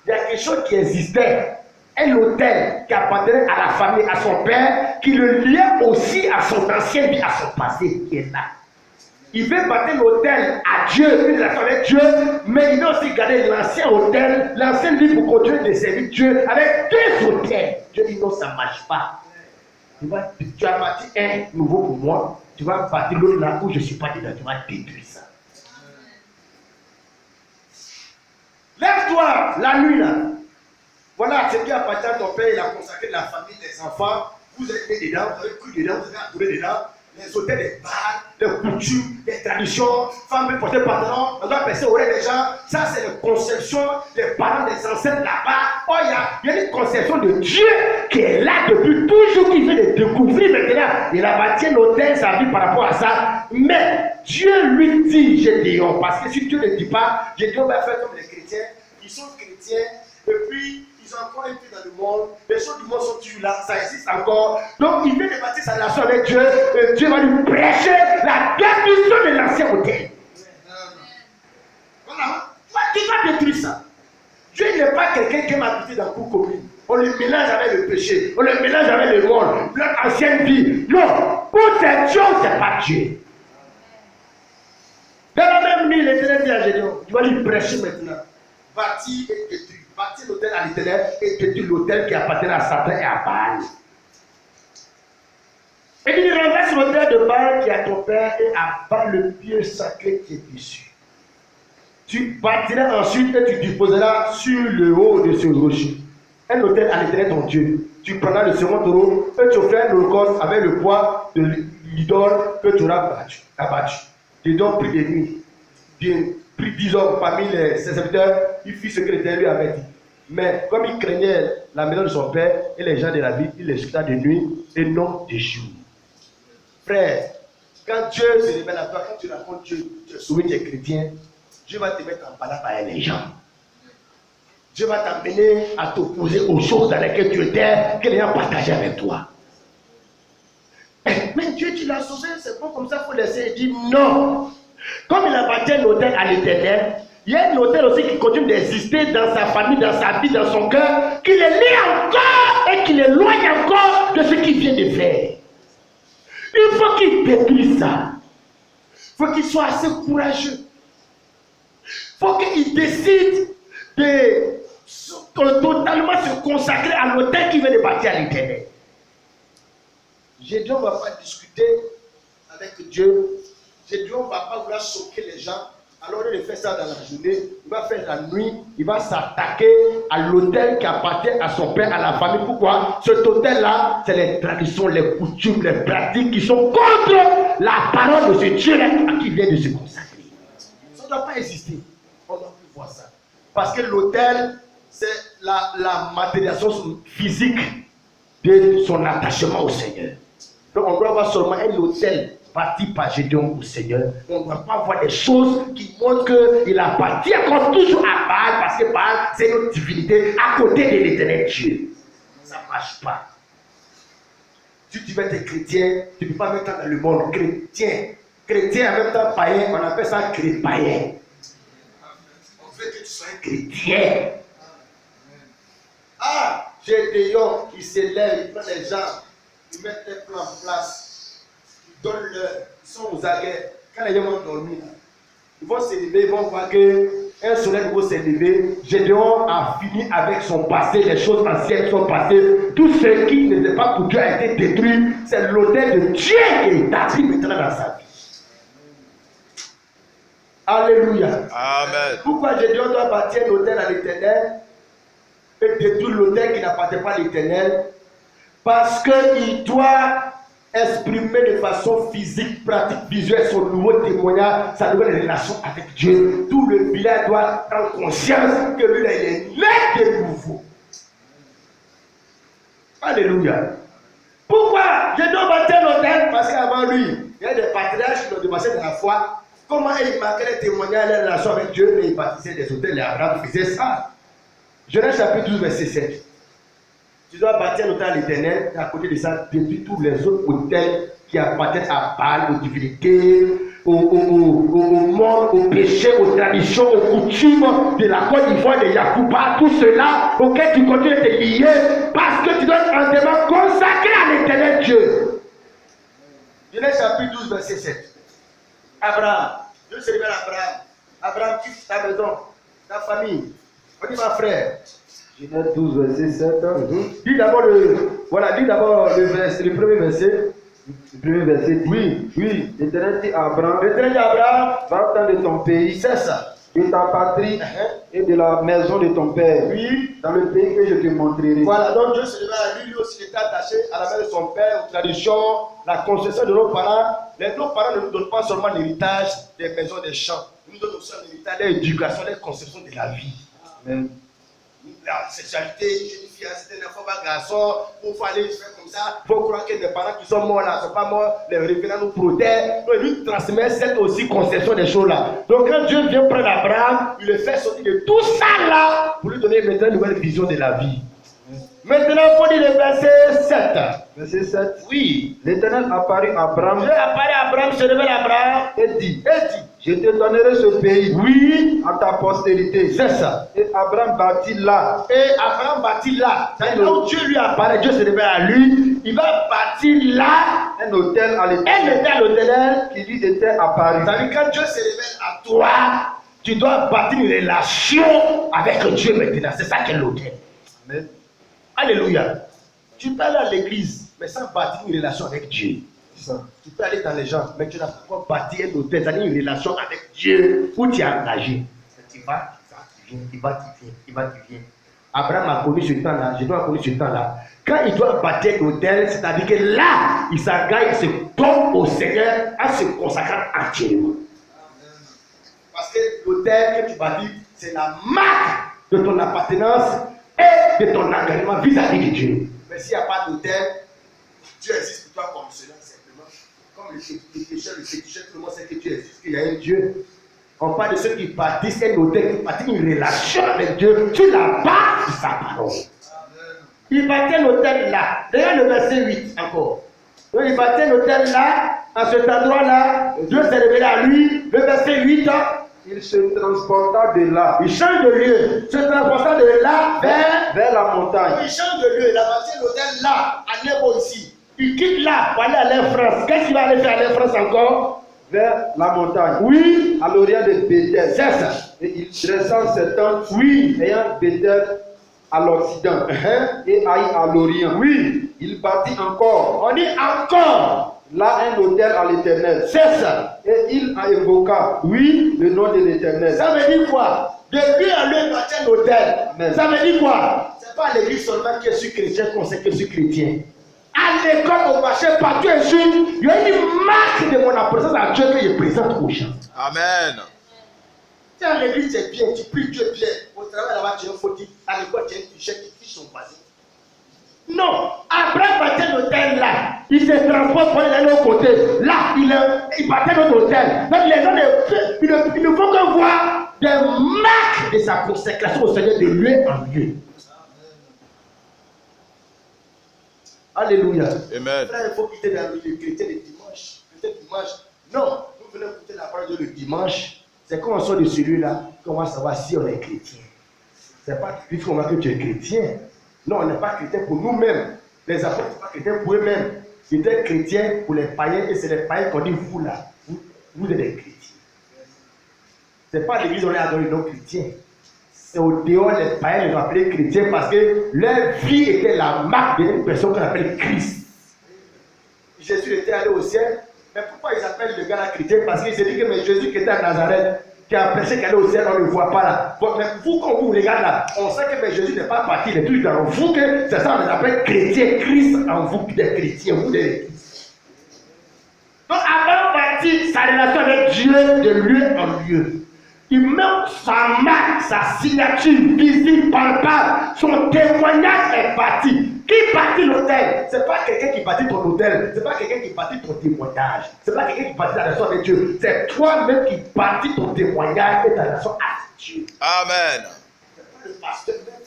il y a quelque chose qui existait. Un autel qui appartenait à la famille, à son père, qui le liait aussi à son ancienne vie, à son passé qui est là. Il veut bâtir l'autel à Dieu, une relation avec Dieu, mais il doit aussi garder l'ancien autel, l'ancienne vie pour continuer de servir Dieu avec deux autels. Dieu dit non, ça ne marche pas. Tu as bâti un nouveau pour moi, tu vas bâtir l'autre là où je ne suis pas dedans, tu vas détruire ça. Lève-toi la nuit là. Voilà ce qui appartient à ton père, il a consacré la famille, les enfants. Vous êtes né dedans, vous avez cru dedans, vous avez adoré dedans. Les hôtels, les bars, les coutumes, les traditions, femmes peuvent porter pantalon, on doit passer au oreilles des gens. Ça, c'est la conception des parents, des ancêtres là-bas. Oh, il y a une conception de Dieu qui est là depuis toujours, qui vient de découvrir maintenant. Il a bâti un hôtel, sa vie par rapport à ça. Mais Dieu lui dit, Gédéon, parce que si Dieu ne dit pas, Gédéon va faire comme les chrétiens, qui sont chrétiens, et puis ils ont encore un peu dans le monde, les choses du monde sont toujours là, ça existe encore. Donc il vient de bâtir sa relation avec Dieu, et Dieu va lui prêcher la définition de l'ancien hôtel. Voilà, tu vas détruire ça. Dieu n'est pas quelqu'un qui m'a habité dans cour commune. On le mélange avec le péché, on le mélange avec le monde, notre ancienne vie. Non, pour cette chose, ce n'est pas Dieu. Dans la même nuit, l'Éternel dit à Gédéon, tu vas lui prêcher maintenant. Bâtir et détruire. Bâtir l'autel à l'Éternel et détruire l'autel qui appartient à Satan et à Baal. Et il renverse l'autel de Baal qui est à ton père et abat le pied sacré qui est dessus. Tu bâtiras ensuite et tu disposeras sur le haut de ce rocher un autel à l'Éternel ton Dieu. Tu prendras le second taureau et tu feras l'holocauste avec le poids de l'idole que tu auras abattu. Tu donnes pris des nuits. Pris 10 hommes parmi ses serviteurs, il fit ce que l'Éternel lui avait dit. Mais comme il craignait la maison de son père et les gens de la ville, il les exécuta de nuit et non de jour. Frère, quand Dieu se révèle à toi, quand tu racontes Dieu, tu es sauvé, tu es chrétien, Dieu va te mettre en balade avec les gens. Dieu va t'amener à t'opposer aux choses dans lesquelles tu étais, que les gens partageaient avec toi. Mais Dieu, tu l'as sauvé, c'est bon comme ça, il faut laisser. Il dit non. Comme il a bâti un hôtel à l'Éternel, il y a un hôtel aussi qui continue d'exister dans sa famille, dans sa vie, dans son cœur, qui le lie encore et qui l'éloigne encore de ce qu'il vient de faire. Il faut qu'il détruise ça. Il faut qu'il soit assez courageux. Il faut qu'il décide de totalement se consacrer à l'hôtel qu'il vient de bâtir à l'Éternel. Gédéon ne va pas discuter avec Dieu. Gédéon ne va pas vouloir choquer les gens. Alors il fait ça dans la journée, il va faire la nuit, il va s'attaquer à l'autel qui appartient à son père, à la famille. Pourquoi? Cet autel-là, c'est les traditions, les coutumes, les pratiques qui sont contre la parole de ce Dieu-là à qui il vient de se consacrer. Ça ne doit pas exister. On ne doit plus voir ça. Parce que l'autel, c'est la matérialisation physique de son attachement au Seigneur. Donc on doit avoir seulement un autel bâti par Gédéon au Seigneur. On ne doit pas voir des choses qui montrent qu'il appartient encore toujours à Baal, parce que Baal, c'est notre divinité à côté de l'Éternel Dieu. Ça ne marche pas. Si tu veux être chrétien, tu ne peux pas mettre dans le monde chrétien. Chrétien en même temps païen, on appelle ça païen. On veut que tu sois un chrétien. Ah, Gédéon, il s'élève, il prend les gens, il met les plans en place. Donne-leur, ils sont aux aguets. Quand les gens vont dormir, Ils vont s'élever, ils vont voir qu'un soleil nouveau s'est levé. Gédéon a fini avec son passé, les choses anciennes sont passées. Tout ce qui n'était pas pour Dieu a été détruit. C'est l'autel de Dieu qui est établi maintenant dans sa vie. Alléluia. Amen. Pourquoi Gédéon doit bâtir l'autel à l'Éternel et détruire l'autel qui n'appartient pas à l'Éternel? Parce qu'il doit exprimer de façon physique, pratique, visuelle son nouveau témoignage, sa nouvelle relation avec Dieu. Tout le village doit prendre conscience que lui, il est né de nouveau. Alléluia. Pourquoi Gédéon bâtit l'autel? Parce qu'avant lui, il y a des patriarches qui l'ont dépassé de la foi. Comment il marquait les témoignages, les relations avec Dieu, mais il bâtissait des autels, et Abraham faisait ça. Genèse chapitre 12, verset 7. Tu dois bâtir l'autel à l'Éternel, et à côté de ça, détruire tous les autres autels qui appartiennent à Baal, aux divinités, au monde, au péché, aux traditions, aux coutumes de la Côte d'Ivoire, de Yacouba, tout cela auquel tu continues de te lier, parce que tu dois être entièrement consacré à l'Éternel Dieu. Genèse chapitre 12, verset 7. Abraham, Dieu se révèle à Abraham. Abraham, quitte ta maison, ta famille. On dit, ma frère. Genèse 12, verset 7. Dis d'abord le premier verset. Le premier verset dit, Oui. l'Éternel dit à Abraham, va-t'en de ton pays, C'est ça. de ta patrie et de la maison de ton père, Oui. dans le pays que je te montrerai. Voilà, donc Dieu se révèle à lui, lui aussi il était attaché à la main de son père, aux traditions, la concession de nos parents. Nos parents ne nous donnent pas seulement l'héritage des maisons, des champs. Ils nous donnent aussi l'héritage de l'éducation, des conceptions de la vie. Amen. La sexualité, une jeune fille, c'est un enfant, un garçon, il faut aller faire comme ça. Il faut croire que les parents qui sont morts là ne sont pas morts, les révérends nous protègent. Donc, il nous transmet cette aussi conception des choses là. Donc, quand Dieu vient prendre Abraham, il le fait sortir de tout ça là pour lui donner maintenant une nouvelle vision de la vie. Maintenant, il faut dire le verset 7. Verset 7. Oui. L'Éternel apparut à Abraham Dieu apparaît à Abraham, se révèle à Abraham et dit, je te donnerai ce pays oui, à ta postérité. c'est ça. Et Abraham bâtit là. Et Abraham bâtit là. C'est là où Dieu lui apparaît, Dieu se révèle à lui. Il va bâtir là Un hôtel à un l'Éternel hôtel à l'Éternel. qui lui était apparu. C'est-à-dire quand Dieu se révèle à toi, tu dois bâtir une relation avec Dieu maintenant. C'est ça qu'est l'hôtel. Amen. Alléluia. Tu peux aller à l'église, mais sans bâtir une relation avec Dieu. Ça. Tu peux aller dans les gens, mais tu n'as pas bâti un hôtel, c'est-à-dire une relation avec Dieu où tu es engagé. Tu vas, tu viens, tu vas, tu viens. Abraham a connu ce temps-là, je dois connu ce temps-là. Quand il doit bâtir un hôtel, c'est-à-dire que là, il s'engage, il se donne au Seigneur en se consacrant entièrement. Parce que l'hôtel que tu bâtis, c'est la marque de ton appartenance et de ton engagement vis-à-vis de Dieu. Mais s'il n'y a pas d'hôtel, Dieu existe pour toi comme cela, simplement. Comme les pécheurs, le féticheur, tout le monde sait que Dieu existe, qu'il y a un Dieu. On parle de ceux qui bâtissent un hôtel, qui bâtissent une relation avec Dieu sur la base de sa parole. Il bâtit un hôtel là. Regarde le verset 8 encore. Donc il bâtit un hôtel là, à cet endroit-là. Dieu s'est révélé à lui. Le verset 8. Il se transporta de là. Il change de lieu. Se transporta de là vers la montagne. Il change de lieu. Il a bâti l'hôtel là, à Nebo ici. Il quitte là pour aller à l'Air France. Qu'est-ce qu'il va aller faire à l'Air France encore? Vers la montagne. Oui. À l'orient de Bethel. C'est ça. Et il dressa ses tentes. Oui. Ayant Bethel à l'occident. Et Haï à l'orient. Oui. Il bâtit encore. On dit encore. Là un hôtel à l'Éternel. C'est ça. Et il a évoqué le nom de l'Éternel. Ça veut dire quoi? De lui à lui bâtir un hôtel. Ça veut dire quoi? C'est pas l'église seulement qui est sur chrétien qu'on sait que je suis chrétien. À l'école, au marché, partout et suite, il y a une marque de mon appartenance à Dieu que je présente aux gens. Amen. Si à l'église c'est bien, tu pries Dieu bien. Au travail là-bas, tu es un fautif. À l'école, tu es un fichier qui fiche son voisin. Non, après bâtir l'hôtel là, il se transporte pour aller de l'autre côté. Là, il bâtit notre hôtel. Donc les gens il ne faut que voir des marques de sa consécration au Seigneur de lieu en lieu. Alléluia. Amen. Là, il faut quitter la rue des chrétiens le dimanche. Non, nous venons écouter la parole de Dieu le dimanche. C'est quand on sort de celui-là qu'on va savoir si on est chrétien. C'est pas puisqu'on voit que tu es chrétien. Non, on n'est pas chrétien pour nous-mêmes. Les apôtres ne sont pas chrétiens pour eux-mêmes. Ils étaient chrétiens pour les païens et c'est les païens qu'on dit vous là. Vous êtes des chrétiens. Ce n'est pas l'église où on est adoré non chrétien. C'est au dehors, les païens les ont appelés chrétiens parce que leur vie était la marque d'une personne qu'on appelle Christ. Jésus était allé au ciel, mais pourquoi ils appellent le gars là chrétien? Parce qu'il s'est dit que mais Jésus qui était à Nazareth, qui a prêché qu'elle est au ciel, on ne le voit pas là. Bon, mais vous, quand vous regardez là, on sait que mais Jésus n'est pas parti, il est toujours dans vous, que c'est ça on les appelle chrétiens, Christ en vous, des chrétiens, vous des. Donc Abraham bâtit sa relation avec Dieu de lieu en lieu. Il met sa marque, sa signature visible, palpable, son témoignage est bâti. Qui bâtit l'autel? Ce n'est pas quelqu'un qui bâtit ton autel, ce n'est pas quelqu'un qui bâtit ton témoignage, ce n'est pas quelqu'un qui bâtit la relation avec Dieu, c'est toi-même qui bâtis ton témoignage et ta relation avec Dieu. Amen. Ce n'est pas le pasteur même.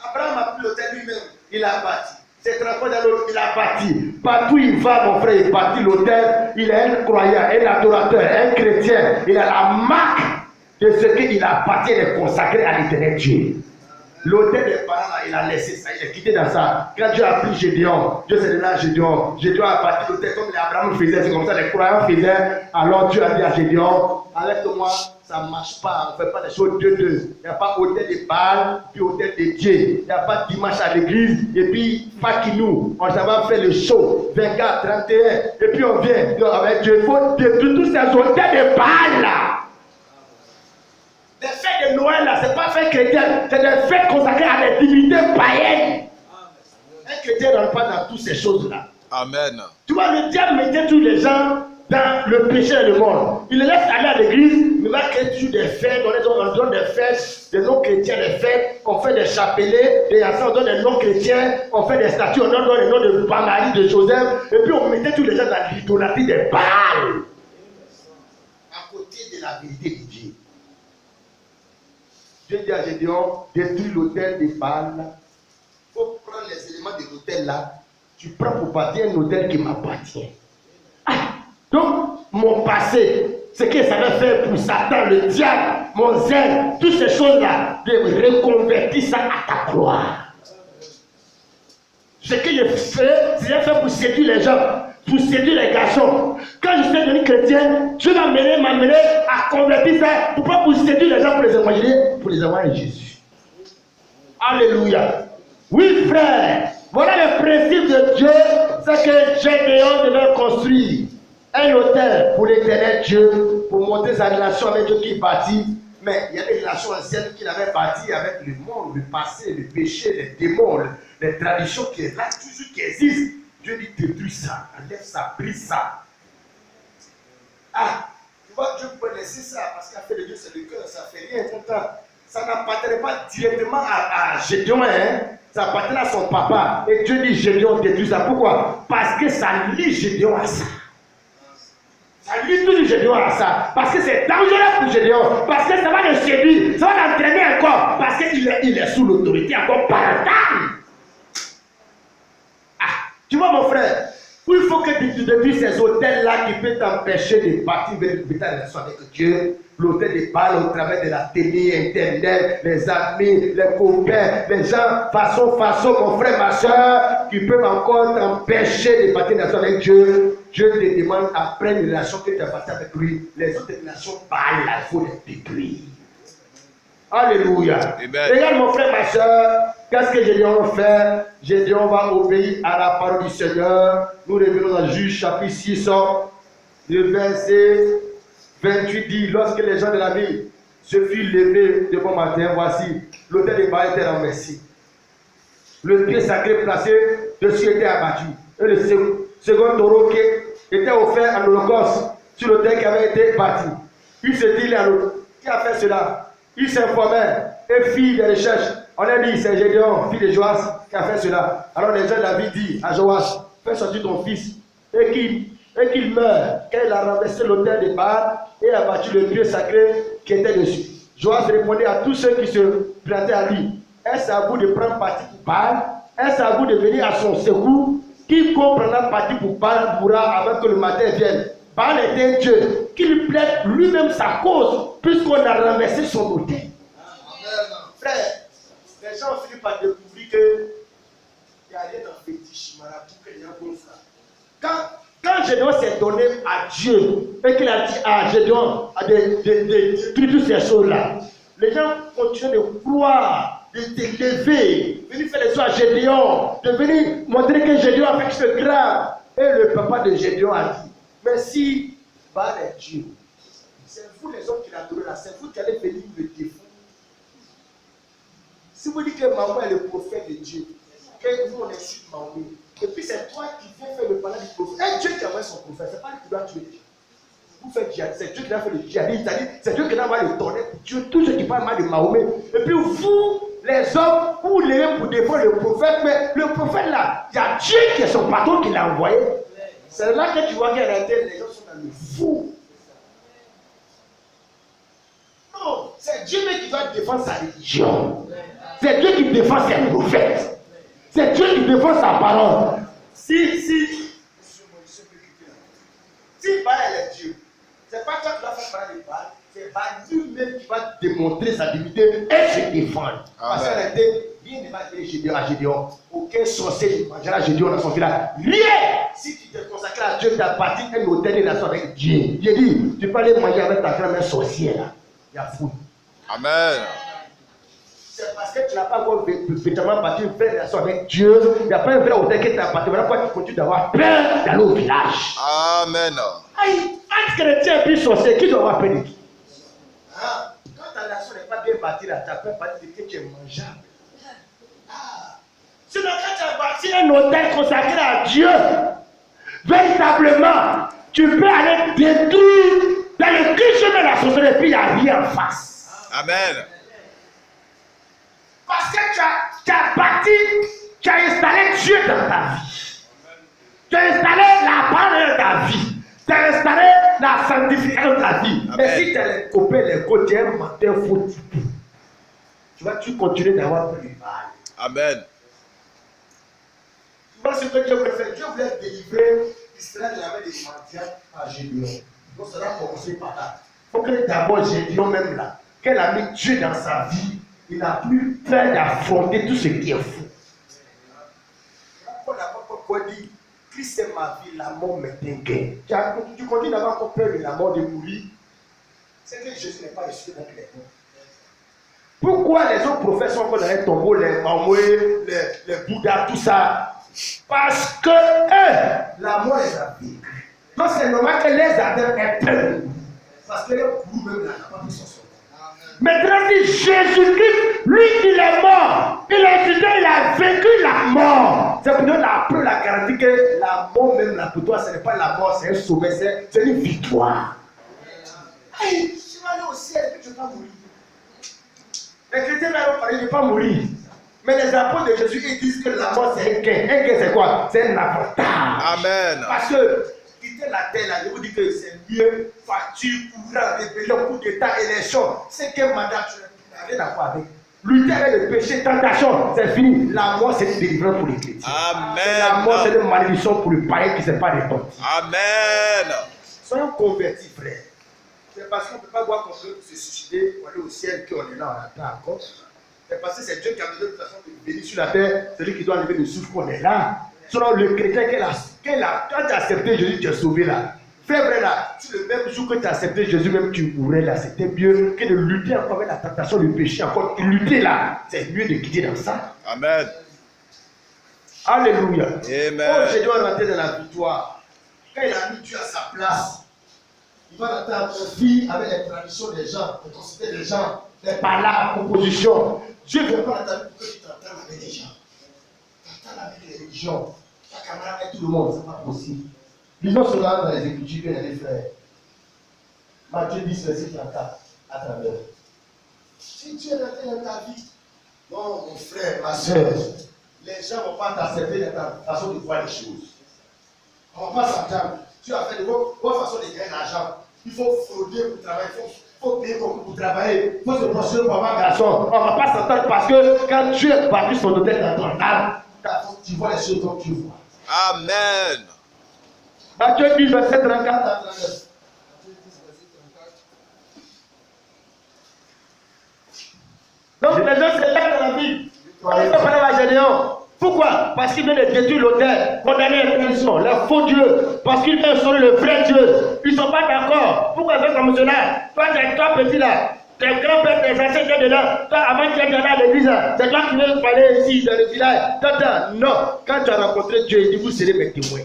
Abraham a pris l'autel lui-même, il a bâti. C'est transport dans l'autre, il a bâti. Partout il va, mon frère, il bâtit l'autel. Il est un croyant, un adorateur, un chrétien. Il a la marque de ce qu'il a bâti et consacré à l'éternel Dieu. L'autel des parents, là, il a laissé ça, il est quitté dans ça. Quand Dieu a pris Gédéon, Dieu s'est donné à Gédéon. Gédéon a bâti l'autel comme les Abraham faisaient, c'est comme ça les croyants faisaient. Alors Dieu a dit à Gédéon, arrête-moi, ça ne marche pas, on ne fait pas des choses deux. Il n'y a pas hôtel de Baal, puis hôtel de Dieu. Il n'y a pas dimanche à l'église, et puis Fakinou. On s'en va faire le show, 24, 31, et puis on vient avec Dieu. Il faut détruire tous ces hôtels de Baal là. Les fêtes de Noël là, ce n'est pas fête chrétienne, c'est des fêtes consacrées à des divinités païennes. Un chrétien ne rentre pas dans toutes ces choses là. Amen. Tu vois, le diable mettait tous les gens dans le péché et le monde. Il les laisse aller à l'église, mais il va créer toujours des fêtes, on donne des fêtes, des non-chrétiens des fêtes, on fait des chapelets, des on donne des non-chrétiens, on fait des statues, on donne les noms de Marie, de Joseph, et puis on mettait tous les gens dans l'idolâtrie des Baals. À côté de la vérité de Dieu. Dieu dit à Gédéon, détruis l'autel des Baals. Il faut prendre les éléments de l'autel là. Tu prends pour bâtir un autel qui m'appartient. Ah, donc, mon passé, ce que ça va faire pour Satan, le diable, mon zèle, toutes ces choses-là, de reconvertir ça à ta gloire. Ce que j'ai fait pour séduire les gens, pour séduire les garçons. Quand je suis devenu chrétien, Dieu m'a m'amener à convertir ça, pourquoi pour séduire les gens, pour les envoyer Jésus. Alléluia. Oui, frère, voilà le principe de Dieu, c'est que Gédéon devait construire un autel pour l'éternel Dieu, pour montrer sa relation avec Dieu qu'il bâtit. Mais il y a des relations anciennes qu'il avait bâties avec le monde, le passé, le péché, les démons, les traditions qui est là, toujours qui existent. Dieu dit détruis ça, enlève ça, brise ça. Ah, tu vois, Dieu peut laisser ça parce qu'à fait de Dieu, c'est le cœur, ça fait rien. Ça n'appartenait pas directement à Gédéon, hein? Ça appartenait à son papa. Et Dieu dit Gédéon détruis ça. Pourquoi? Parce que ça lie Gédéon à ça. Ça lie tout Gédéon à ça. Parce que c'est dangereux pour Gédéon. Parce que ça va le séduire. Ça va l'entraîner encore. Parce qu'il est sous l'autorité encore parentale. Ah, tu vois mon frère, il faut que tu détruises ces hôtels-là qui peuvent t'empêcher de bâtir ta relation avec Dieu. L'hôtel de Baal au travers de la télé, internet, les amis, les copains, les gens, façon, mon frère, ma soeur, qui peuvent encore t'empêcher de bâtir une relation avec Dieu. Dieu te demande après une relation que tu as bâtie avec lui. Les autres relations Baal, il faut les détruire. Alléluia. Amen. Regarde mon frère, ma soeur, qu'est-ce que Gédéon va faire? Gédéon va obéir à la parole du Seigneur. Nous revenons dans Juge chapitre 6, le verset 28 dit, lorsque les gens de la ville se furent levés de bon matin, voici, l'autel de Baal était renversé. Le pied sacré placé dessus était abattu. Et le second taureau qui était offert en holocauste sur l'autel qui avait été bâti. Il se dit à l'autre, qui a fait cela? Il s'informait et fit des recherches. On a dit, c'est Gédéon, fils de Joas, qui a fait cela. Alors les gens de la ville disent à Joas, fais sortir ton fils et qu'il meure, car il a renversé l'autel de Baal et a battu le pied sacré qui était dessus. Joas répondait à tous ceux qui se présentaient à lui, est-ce à vous de prendre parti pour Baal? Est-ce à vous de venir à son secours? Quiconque prendra parti pour Baal mourra avant que le matin vienne. Baal est un Dieu, qu'il plaide lui-même sa cause, puisqu'on a renversé son autel. Frère, les gens ont fini par découvrir qu'il y a rien dans fétiche, marabout, que les gens font ça. Quand quand Gédéon s'est donné à Dieu et qu'il a dit à Gédéon de toutes ces choses-là, les gens continuent de croire, de t'élever, de venir faire les soins à Gédéon, de venir montrer que Gédéon a fait quelque chose de grave. Et le papa de Gédéon a dit, mais si Baal est Dieu, c'est vous les hommes qui l'adorez là, c'est vous qui allez venir me défendre. Si vous dites que Mahomet est le prophète de Dieu, que vous on insulte Mahomet, et puis c'est toi qui viens faire le palais du prophète. Et Dieu qui envoie son prophète, c'est pas lui qui doit tuer. Vous faites djihad, c'est Dieu qui a fait le djihadisme, c'est Dieu qui a envoyé le tonnerre pour tuer tous ceux qui parlent mal de Mahomet. Et puis vous, les hommes, vous levez pour défendre le prophète, mais le prophète là, il y a Dieu qui est son patron qui l'a envoyé. C'est là que tu vois qu'en réalité, les gens sont dans le fou. Non, c'est Dieu qui doit défendre sa religion. C'est Dieu qui défend ses prophètes. C'est Dieu qui défend sa parole. Si Baal est Dieu, c'est pas toi qui vas faire parler de Baal, c'est Baal lui-même qui va démontrer sa divinité et se défendre. Parce qu'en réalité, rien ne va dire à Gédéon. Aucun sorcier ne mangera Gédéon dans son village. Rien! Si tu te consacres à Dieu, tu as bâti un hôtel de nation avec Dieu. J'ai dit, tu peux aller manger avec ta grand-mère sorcière. Il y a fou. Amen. C'est parce que tu n'as pas encore véritablement bâti une vraie relation avec Dieu. Il n'y a pas un vrai hôtel que tu as bâti. Voilà pourquoi tu continues d'avoir peur d'aller au village. Amen. Aïe, entre chrétien et puis sorcier, qui doit avoir peur de qui? Quand ta nation n'est pas bien bâtie, là, tu as peur de que tu es mangeable. Sinon, quand tu as bâti un hôtel consacré à Dieu, véritablement, tu peux aller détruire dans le cliché de la sorcellerie et puis il n'y a rien en face. Amen. Parce que tu as bâti, tu as installé Dieu dans ta vie. Tu as installé la parole dans ta vie. Tu as installé la sanctification dans ta vie. Amen. Mais si tu as les copains, les côtés, tu es un matin fou, tu continuer d'avoir plus de mal. Amen. Moi, ce que Dieu voulait faire, Dieu voulait délivrer Israël de la main des mendiants à Gédéon. Donc, ça va commencer par là. Il faut que d'abord Gédéon, même là, qu'elle a mis Dieu dans sa vie. Il n'a plus peur d'affronter tout ce qui est fou. Pourquoi dire Christ est ma vie, la mort m'est un gain. Tu continues d'avoir encore peur de la mort, de mourir. C'est que Jésus n'est pas ressuscité dans les morts. Pourquoi les autres prophètes sont encore dans les tombeaux, les Mahomet, les Bouddhas, tout ça? Parce que la mort les a vécus. Donc c'est normal que les adeptes aient peur. Parce que les gourous même là n'ont pas pris son sang. Maintenant, si Jésus-Christ, lui, il est mort, il est ressuscité, il a vécu la mort. C'est pour nous la garantie que la mort, même là, pour toi, ce n'est pas la mort, c'est un sommet, c'est une victoire. Hey, je vais aller au ciel, je ne vais pas mourir. Les chrétiens vont parler, je ne vais pas mourir. Mais les apôtres de Jésus, ils disent que la mort, c'est un gain. Un gain, c'est quoi? C'est un avantage. Amen. Parce que quitter la terre, là, je vous dis que c'est mieux, facture, courant, rébellion, coup d'état, élection. C'est qu'un mandat, tu n'as rien à voir avec. Lutter avec le péché, tentation, c'est fini. La mort, c'est une délivrance pour les chrétiens. Amen. La mort, c'est une malédiction pour le païen qui ne s'est pas répandu. Amen. Soyons convertis, frères. C'est parce qu'on ne peut pas voir qu'on peut se suicider, on est au ciel, qu'on est là, on attend encore. C'est parce que c'est Dieu qui a besoin de toute façon de venir sur la terre, c'est lui qui doit enlever le souffle qu'on est là. Selon le chrétien quand tu as accepté Jésus, tu es sauvé là. Frère, vrai là, si le même jour que tu as accepté Jésus, même tu mourrais là, c'était mieux que de lutter encore avec la tentation du péché, encore lutter là. C'est mieux de quitter dans ça. Amen. Alléluia. Amen. Oh, Jésus doit rentrer dans la victoire. Quand il a mis Dieu à sa place, il va rentrer en vie avec les traditions des gens, les considérer des gens, les palabres, les propositions. Dieu ne veut pas t'entendre pour que tu t'entendes avec les gens. T'entends avec les religions. Ta camarade avec tout le monde, ce n'est pas possible. Lisons cela dans les Écritures, les frères. Matthieu 10, verset 34, à travers. Si Dieu est rentré dans ta vie, non, mon frère, ma soeur, les gens ne vont pas t'accepter dans ta façon de voir les choses. On ne va pas s'entendre. Tu as fait de votre façon de gagner l'argent. Il faut frauder pour travailler, il faut payer pour travailler, il faut se prostituer pour avoir un garçon. On ne va pas s'entendre parce que quand Dieu a battu son hôtel dans ton âme, tu vois les choses comme tu vois. Amen. Matthieu 10, verset 34 à 39. Donc les gens se lèvent dans la vie. On peut parler à Gédéon. Pourquoi? Parce qu'il vient de détruire l'autel, condamner les personnes, les faux dieux, parce qu'il vient sauver le vrai Dieu. Ils ne sont pas d'accord. Pourquoi il fait comme cela? Toi petit là, tes grands-pères, tes ancêtres étaient dedans. Toi, avant que tu aies à l'église, c'est toi qui veux parler ici dans le village. Non, quand tu as rencontré Dieu, il dit vous serez mes témoins.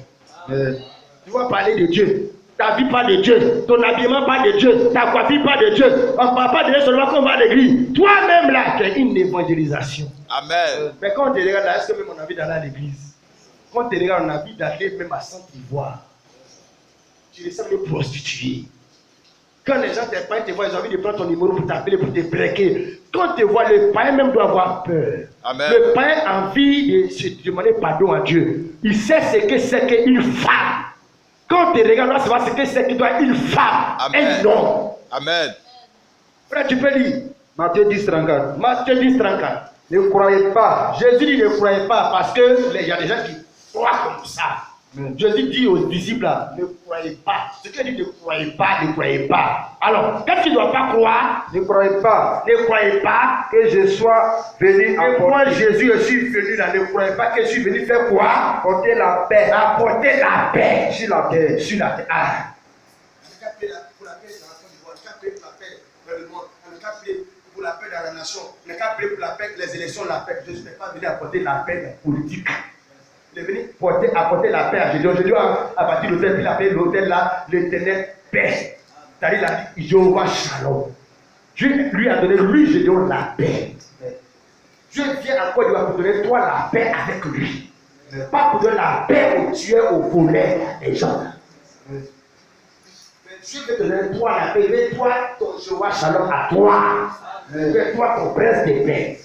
Tu vas parler de Dieu. Ta vie parle de Dieu, ton habillement parle de Dieu, ta coiffure parle de Dieu. On ne parle pas de Dieu seulement quand on va à l'église. Toi-même là, tu as une évangélisation. Amen. Mais quand on te regarde là, est-ce que même on a envie d'aller à l'église? Quand on te regarde, on a envie d'aller même à Saint-Ivoire. Tu ressembles à une prostituée. Quand les gens te voient, ils ont envie de prendre ton numéro pour t'appeler, pour te breaker. Quand on te voit, le païen même doit avoir peur. Amen. Le païen a envie de se demander pardon à Dieu. Il sait ce que c'est qu'une femme. Quand tu regardes, là, c'est pas ce que c'est qu'il doit une femme. Amen. Un homme. Amen. Frère, tu peux lire. Matthieu 10, 34. Matthieu 10, 34. Ne croyez pas. Jésus dit ne croyez pas parce que il y a des gens qui croient comme ça. Jésus dit aux disciples là, ne croyez pas. Ce qu'il dit ne croyez pas, ne croyez pas. Alors, qu'est-ce qu'il ne doit pas croire? Ne croyez pas Ne croyez pas que je sois venu que moi apporter, Jésus je suis venu là. Ne croyez pas que je suis venu faire quoi? apporter la paix Apporter la paix sur la terre. sur la terre. Ah. On a qu'à prier pour la paix dans la Côte d'Ivoire, on a qu'à prier pour la paix dans le monde, on a qu'à prier pour la paix dans la nation, on a qu'à prier pour la paix, les élections, la paix. Jésus n'est pas venu apporter la paix politique. Il est venu apporter la paix à Jésus. Jésus a bâti l'hôtel, puis il a appelé l'hôtel là, l'éternel paix. C'est-à-dire, il a dit Jéhovah Shalom. Dieu lui a donné, lui, Gédéon, la paix. Dieu vient encore, il va te donner toi la paix avec lui. Pas pour donner la paix aux tueurs, aux voleurs, les gens. Mais Dieu veut te donner toi la paix, veut toi ton Jéhovah Shalom à toi. Veut toi ton prince de paix.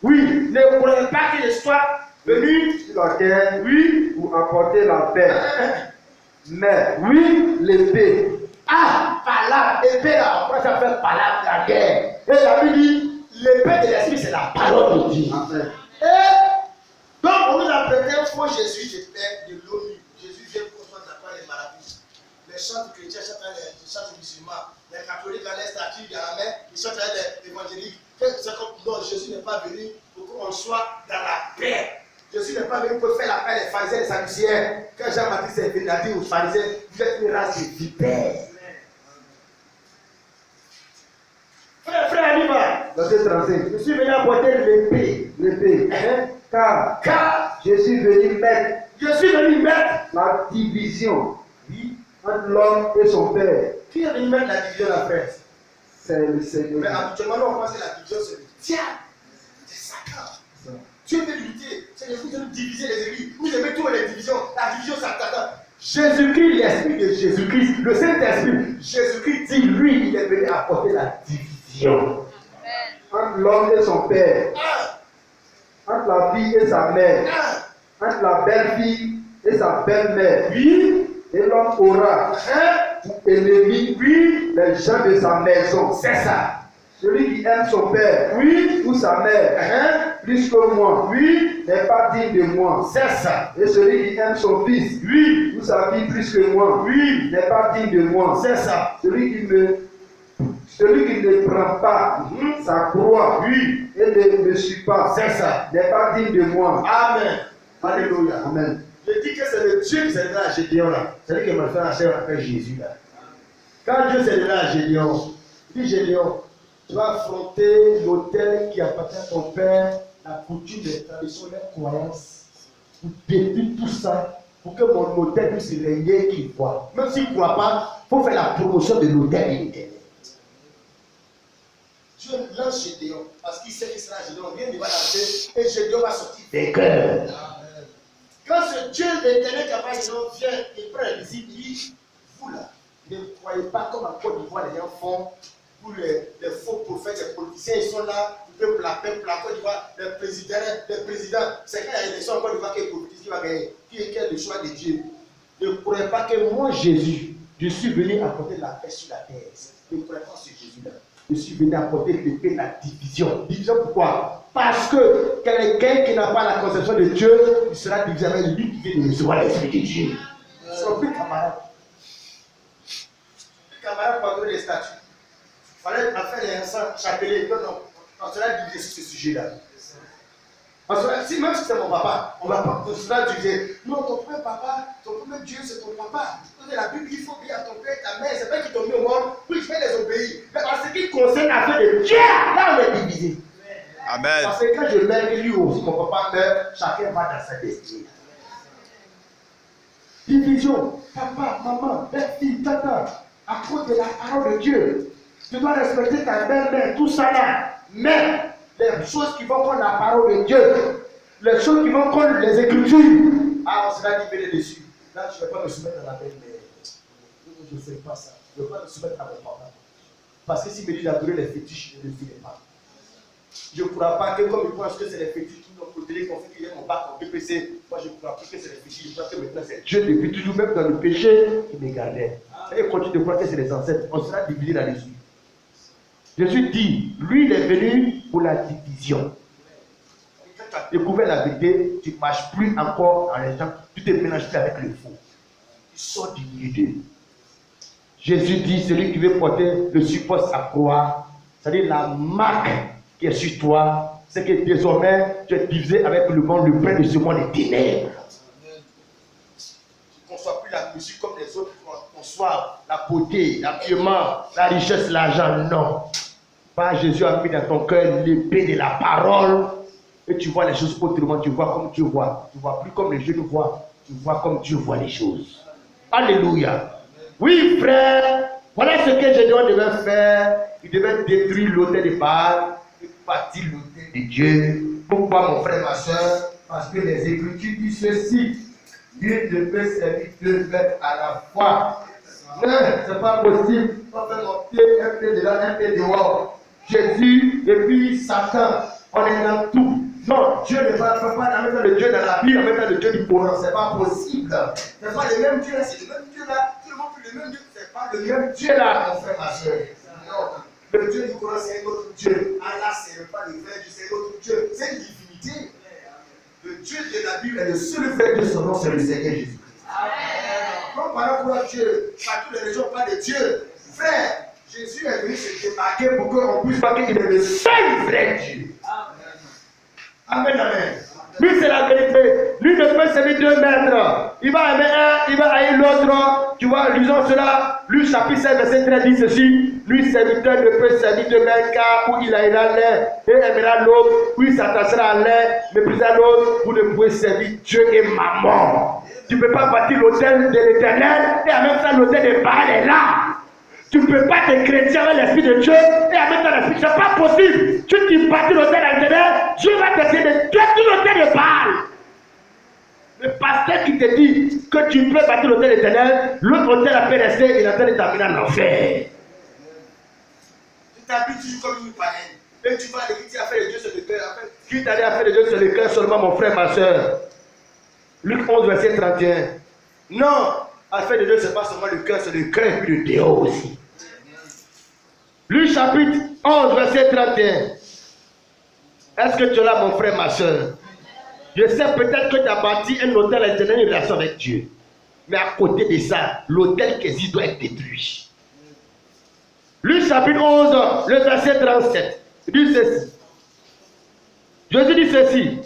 Oui, ne croyez pas que je sois venu Sur la terre, oui, pour apporter la paix. Mais, oui, l'épée, ah, palabre, épée là, on va faire palabre, la guerre. Et la Bible dit, l'épée de l'esprit, c'est la parole de Dieu. Amen. Et donc, on nous a prêté un faux Jésus de paix de l'ONU. Jésus vient pour qu'on apprenne les maladies. Les chants chrétiens chantent les chants musulmans. Les catholiques ont les statues dans la main, ils chantent les évangéliques. C'est comme non, Jésus n'est pas venu pour qu'on soit dans la paix. Jésus n'est pas venu pour faire la paix des pharisiens et des sadducéens. Quand Jean-Baptiste est venu, il a dit aux pharisiens, vous êtes une race de vipères. Frère, on y va. Verset 35. Je suis venu apporter l'épée. L'épée. Hein? Car je suis venu mettre Je suis venu mettre. la division Oui. entre l'homme et son père. Qui est venu mettre la division à la presse? C'est le Mais Seigneur. habituellement, nous, on pense que la division, c'est le diable. C'est Satan. Dieu veut lutter. C'est le but de nous diviser les églises. Vous aimez tous les divisions. La division, c'est Satan. Jésus-Christ, l'esprit de Jésus-Christ, le Saint-Esprit, Jésus-Christ dit, lui, il est venu apporter la division. Entre l'homme et son père. Entre la fille et sa mère. Entre la belle-fille et sa belle-mère. Oui, Et l'homme aura hein? pour ennemi Oui, les gens de sa maison. c'est ça. Celui qui aime son père Oui, ou sa mère hein? plus que moi Oui, n'est pas digne de moi. c'est ça. Et celui qui aime son fils Oui, ou sa fille plus que moi oui, n'est pas digne de moi. c'est ça. Celui qui ne prend pas sa croix Oui, et ne me suit pas c'est ça. n'est pas digne de moi. Amen. Alléluia. Amen. Je dis que c'est le Dieu qui s'est donné à Gédéon là. C'est lui qui m'a fait la chair après Jésus là. Quand Dieu s'est donné à Gédéon, il dit Gédéon, tu vas affronter l'autel qui appartient à ton père, la coutume, les traditions, les croyances, pour détruire tout ça, pour que mon autel puisse régner qu'il voit. Même s'il ne croit pas, il faut faire la promotion de l'autel de l'Éternel. Dieu lance Gédéon parce qu'il sait qu'il sera Gédéon. Bien, il va lancer et Gédéon va sortir. Des cœurs. Quand ce Dieu l'éternel capable Gédéon vient, il prend les disciples, il dit, vous là, ne croyez pas comme en Côte d'Ivoire les gens font pour les faux prophètes, les politiciens, ils sont là, pour la paix, pour la Côte d'Ivoire, les présidents, c'est quand il y a l'élection en Côte d'Ivoire qui est politique qui va gagner, qui est le choix de Dieu. Ne croyez pas que moi, Jésus, je suis venu apporter la paix sur la terre. Ne croyez pas ce Jésus-là. Je suis venu apporter l'épée de la division. Division pourquoi? Parce que quelqu'un qui n'a pas la conception de Dieu, il sera divisé avec lui qui vient de recevoir l'esprit de Dieu. Son plus camarade. Les camarades pour donner les statuts. Il fallait faire les chapelet. Non, on sera divisé sur ce sujet-là. Si même si c'est mon papa, on va pas dire non, ton premier papa, ton premier Dieu, c'est ton papa. La Bible, il faut obéir à ton père et ta mère. C'est pas qu'ils t'ont mis au monde, puis je vais les obéir. Mais en ce qui concerne l'affaire de Dieu, là on est divisé. Amen. Parce que quand je meurs, que lui aussi, mon papa meurt, chacun va dans sa destinée. Division, papa, maman, père, fille, tata, à cause de la parole de Dieu. Tu dois respecter ta belle-mère, tout ça là. Mais les choses qui vont contre la parole de Dieu, les choses qui vont contre les Écritures, on sera libéré dessus. Là, je ne vais pas me soumettre à la belle-mère. Je ne fais pas ça. Je ne vais pas me soumettre à mon papa. Parce que s'il me dit d'adorer les fétiches, je ne le ferai pas. Je ne crois pas que comme il pense que c'est les fétiches qui m'ont protégé, qu'on fait qu'il y a mon bac en BPC, moi je ne crois plus que c'est les fétiches. Je crois que maintenant c'est Dieu depuis toujours, même dans le péché, qui me gardait. Et il continue de croire que c'est les ancêtres. On sera divisé là-dessus. Jésus dit, lui il est venu pour la division. Quand tu as découvert la vérité, tu ne marches plus encore en les gens, tu te mélanges plus avec le faux. Tu sors du milieu d'eux. Jésus dit, celui qui veut porter le support sa croix, c'est-à-dire la marque qui est sur toi, c'est que désormais tu es divisé avec le monde, le prince de ce monde des ténèbres. Tu ne conçois plus la musique comme les autres conçoivent, la beauté, l'habillement, la richesse, l'argent, non. Pas Jésus a mis dans ton cœur l'épée de la parole et tu vois les choses autrement, tu vois comme Dieu voit. Tu ne vois plus comme les jeunes voient, tu vois comme Dieu voit les choses. Alléluia. Oui, frère, voilà ce que Gédéon devait faire. Il devait détruire l'autel de Baal et bâtir l'autel de Dieu. Pourquoi, mon frère, ma soeur? Parce que les Écritures disent ceci. Dieu ne peut servir deux maîtres à la fois. Non, ce n'est pas possible. On va faire monter un pied dedans, un pied dehors. Jésus et puis Satan, on est dans tout. Non, Dieu ne va pas mettre le Dieu dans la Bible, mettre le Dieu du Coran. Ce n'est pas possible. Ce n'est pas le même Dieu là, c'est le même Dieu là. Tout le monde fait le même Dieu. Ce n'est pas le même Dieu là, mon frère, ma soeur. Non, le Dieu du Coran, c'est un autre Dieu. Allah, ce n'est pas le vrai Dieu, c'est un autre Dieu. C'est une divinité. Le Dieu de la Bible est le seul vrai Dieu, son nom, c'est le Seigneur Jésus-Christ. Quand on parle pour Dieu, partout les régions parlent de Dieu. Frère, Jésus est venu se démarquer pour qu'on puisse voir qu'il est le seul vrai Dieu. Amen, amen. Lui, c'est la vérité. Lui ne peut servir deux maîtres. Il va aimer un, il va haïr l'autre. Tu vois, lisons cela. Lui, chapitre 7, verset 13 dit ceci. Lui, serviteur ne peut servir deux maîtres car où il haïra l'un et aimera l'autre. Où il s'attachera à l'un, méprisera l'autre. Vous ne pouvez servir Dieu et maman. Tu ne peux pas bâtir l'autel de l'éternel et en même temps l'autel de Baal est là. Tu ne peux pas être chrétien avec l'esprit de Dieu et en même temps l'esprit. Ce n'est pas possible. Tu bâtis l'autel de l'éternel, Dieu va t'essayer de détruire l'autel de Baal. Le pasteur qui te dit que tu peux bâtir l'autel de l'éternel, l'autre autel a pu rester et il est en train de terminer en enfer. Tu t'habitues comme une païenne. Et tu vas à l'église, tu as fait le Dieu sur le cœur. Qui t'a dit à faire le Dieu sur le cœur seulement, mon frère, ma soeur? Luc 11, verset 31. Non, à faire de Dieu, ce n'est pas seulement le cœur, c'est le cœur et puis le dehors aussi. Luc chapitre 11, verset 31. Est-ce que tu es là, mon frère, ma soeur? Je sais peut-être que tu as bâti un hôtel à l'éternel, une relation avec Dieu. Mais à côté de ça, l'hôtel qui existe doit être détruit. Luc chapitre 11, le verset 37. Il dit ceci. Jésus dit ceci.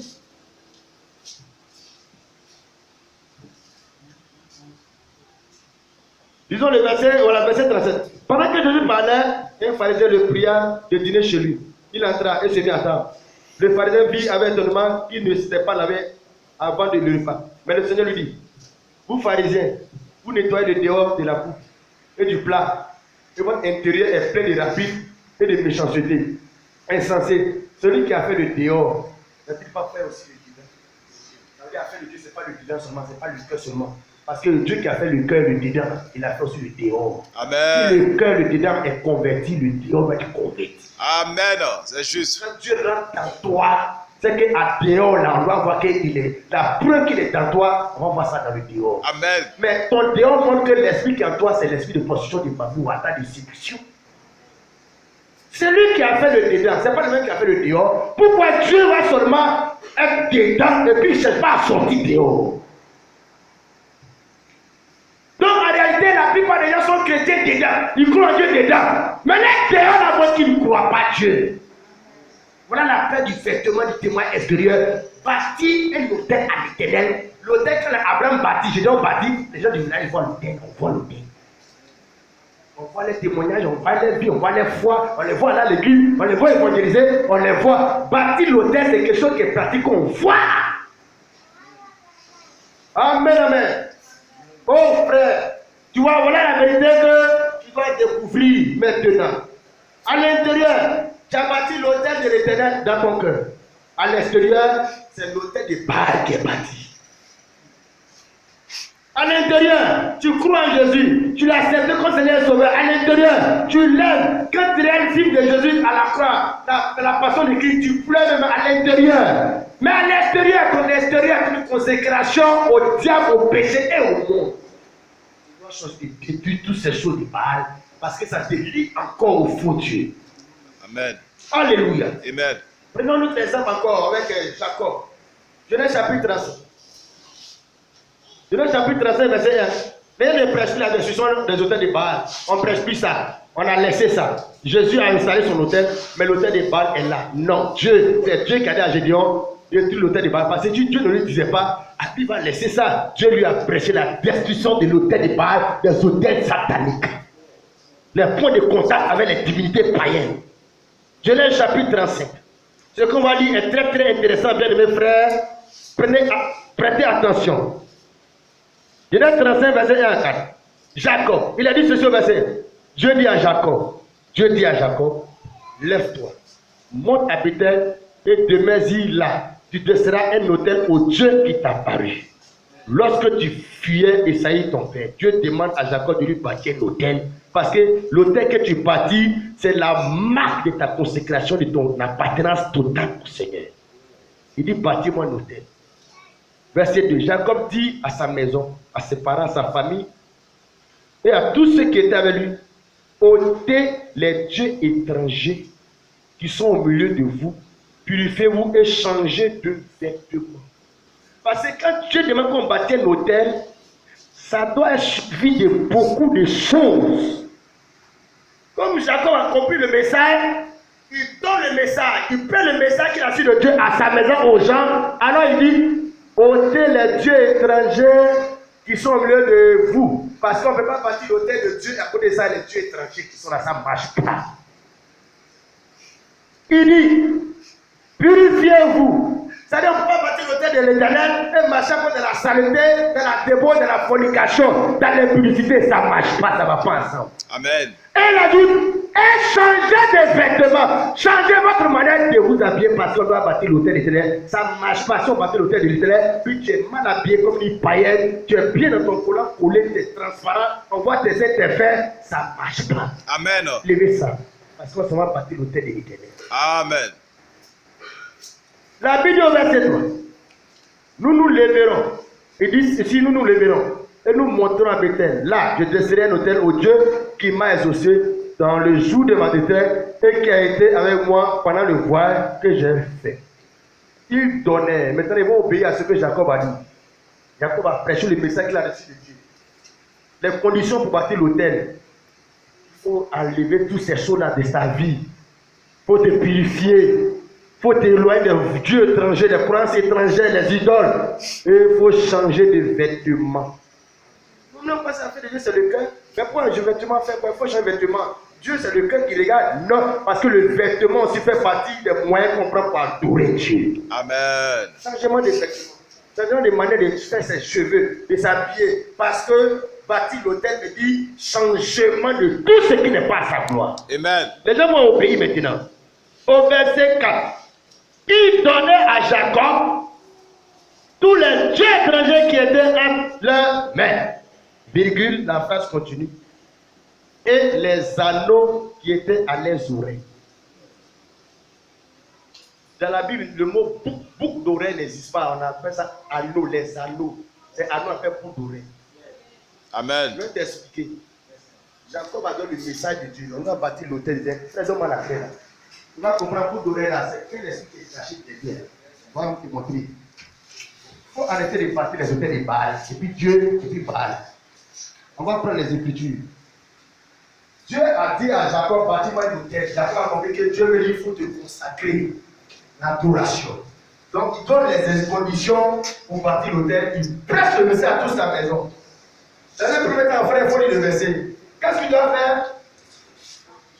Disons le verset, voilà, verset 37. Pendant que Jésus parlait, un pharisien le pria de dîner chez lui. Il entra et se mit à table. Le pharisien vit avec étonnement qu'il ne s'était pas lavé avant de le repas. Mais le Seigneur lui dit, vous pharisiens, vous nettoyez le dehors de la boue et du plat, et votre intérieur est plein de rapines et de méchanceté. Insensé, celui qui a fait le dehors, n'a-t-il pas fait aussi le divin? Celui qui a fait le Dieu, ce n'est pas le divin seulement, ce n'est pas le cœur seulement. Parce que le Dieu qui a fait le cœur, le dedans, il a fait aussi le dehors. Amen. Si le cœur, le dedans est converti, le dehors va être converti. Amen. C'est juste. Quand Dieu rentre dans toi, c'est qu'à dehors, là, on va voir qu'il est. La preuve qu'il est dans toi, on va voir ça dans le dehors. Amen. Mais ton dehors montre que l'esprit qui est en toi, c'est l'esprit de possession de bavure ou attaque de séduction. C'est lui qui a fait le dedans, c'est pas le même qui a fait le dehors. Pourquoi Dieu va seulement être dedans et puis il ne cherche pas à sortir dehors? Donc en réalité, la plupart des gens sont chrétiens dedans. Ils croient en Dieu dedans. Mais les dehors, la voix qu'ils ne croient pas Dieu. Voilà la paix du vêtement du témoin extérieur bâtir un hôtel à l'Éternel. L'hôtel que Abraham bâtit, je dis on bâtit, les gens du village voient l'hôtel, on voit l'hôtel. On voit les témoignages, on voit les vies, on voit les foi, on les voit là à l'église, on les voit évangéliser, on les voit. Bâtir l'hôtel, c'est quelque chose qui est pratique, on voit. Amen, amen. Oh frère, tu vois, voilà la vérité que tu dois découvrir maintenant. À l'intérieur, tu as bâti l'hôtel de l'Éternel dans ton cœur. À l'extérieur, c'est l'hôtel de Baal qui est bâti. À l'intérieur, tu crois en Jésus, tu l'acceptes comme Seigneur et Sauveur. À l'intérieur, tu l'aimes. Quand tu es le fils de Jésus à la croix, la passion de Christ, tu pleures même à l'intérieur. Mais à l'extérieur, ton extérieur, c'est une consécration au diable, au péché et au monde. Tu dois changer de détruire toutes ces choses de Baal parce que ça te lie encore au faux Dieu. Amen. Alléluia. Amen. Prenons notre exemple encore avec Jacob. Genèse chapitre 35. Genèse chapitre 35, verset 1. Rien ne prêche plus la destruction des hôtels de Baal. On ne prêche plus ça. On a laissé ça. Jésus a installé son hôtel, mais l'hôtel de Baal est là. Non, c'est Dieu qui a dit à Gédéon, détruis l'hôtel de Baal. Parce que Dieu ne lui disait pas, il va laisser ça. Dieu lui a prêché la destruction de l'hôtel de Baal, des hôtels sataniques. Les points de contact avec les divinités païennes. Genèse chapitre 35. Ce qu'on va lire est très très intéressant, bien mes frères. Prêtez attention. Genèse 35, verset 1 à 4. Jacob, il a dit ceci au verset. Dieu dit à Jacob, lève-toi, monte à Bethel et demeure-y là. Tu te seras un hôtel au Dieu qui t'a paru. Lorsque tu fuyais Esaïe ton père, Dieu demande à Jacob de lui bâtir un hôtel. Parce que l'hôtel que tu bâtis, c'est la marque de ta consécration, de ton appartenance totale au Seigneur. Il dit, bâtis-moi un hôtel. Verset 2, Jacob dit à sa maison, à ses parents, à sa famille, et à tous ceux qui étaient avec lui, ôtez les dieux étrangers qui sont au milieu de vous, purifiez-vous et changez de vêtements. Parce que quand Dieu demande qu'on bâtisse un hôtel, ça doit être suivi de beaucoup de choses. Comme Jacob a compris le message, il donne le message, il prend le message qu'il a reçu de Dieu à sa maison aux gens. Alors il dit, ôtez les dieux étrangers qui sont au milieu de vous. Parce qu'on ne peut pas bâtir l'hôtel de Dieu et à côté de ça, les dieux étrangers qui sont là, ça ne marche pas. Il dit, purifiez-vous. C'est-à-dire qu'on ne peut pas bâtir l'hôtel de l'Éternel et marcher dans la saleté, dans la débauche, dans la fornication, dans l'impudicité. Ça ne marche pas, ça ne va pas ensemble. Amen. Et il a dit, et changez de vêtements, changez votre manière de vous habiller parce qu'on doit bâtir l'hôtel de l'Éternel. Ça ne marche pas si on bâtit l'hôtel de l'Éternel, puis tu es mal habillé comme une païenne, tu es bien dans ton collant collé, tu es transparent, on voit tes ailes, tes fers, ça ne marche pas. Amen. Levez ça, parce qu'on va bâtir l'hôtel de l'Éternel. Amen. La Bible au verset 3. Nous nous lèverons. Il dit, si nous nous lèverons et nous monterons à Bethel, là, je dresserai un hôtel au Dieu qui m'a exaucé dans le jour de ma détresse et qui a été avec moi pendant le voyage que j'ai fait. Il donnait. Maintenant, ils vont obéir à ce que Jacob a dit. Jacob a prêché le message qu'il a reçu de Dieu. Les conditions pour bâtir l'hôtel. Il faut enlever toutes ces choses-là de sa vie. Il faut te purifier. Il faut t'éloigner des dieux étrangers, des croyances étrangères, les idoles. Et il faut changer de vêtements. Non, pas ça fait de Dieu, c'est le cœur. Mais pour un vêtement fait quoi? Il faut changer de vêtement. Dieu, c'est le cœur qui regarde. Non, parce que le vêtement aussi fait partie des moyens qu'on prend pour adorer Dieu. Amen. Changement de vêtements. Changement de manière de faire ses cheveux, de s'habiller. Parce que bâtir l'hôtel me dit changement de tout ce qui n'est pas à sa gloire. Amen. Les gens vont obéir maintenant. Au verset 4. Il donnait à Jacob tous les dieux étrangers qui étaient entre leurs mains. Virgule, la phrase continue. Et les anneaux qui étaient à leurs oreilles. Dans la Bible, le mot boucle d'oreille n'existe pas. On appelle ça anneaux, les anneaux. C'est anneau appelé boucle d'oreille. Amen. Je vais t'expliquer. Jacob a donné le message de Dieu. On va bâtir l'hôtel. Fais-moi la paix là. Tu vas comprendre boucle d'oreille là. C'est quel esprit qui est caché derrière. On va te montrer. Il faut arrêter de bâtir les hôtels de Baal. Et puis Dieu, et puis Baal. On va prendre les Écritures. Dieu a dit à Jacob, bâtis-moi une hôtel. Jacob a compris que Dieu veut dire, il faut te consacrer. L'adoration. Donc, il donne les conditions pour bâtir l'autel. Il presse le verset à toute sa maison. Dans le premier temps, frère, il faut lire le verset. Qu'est-ce qu'il doit faire?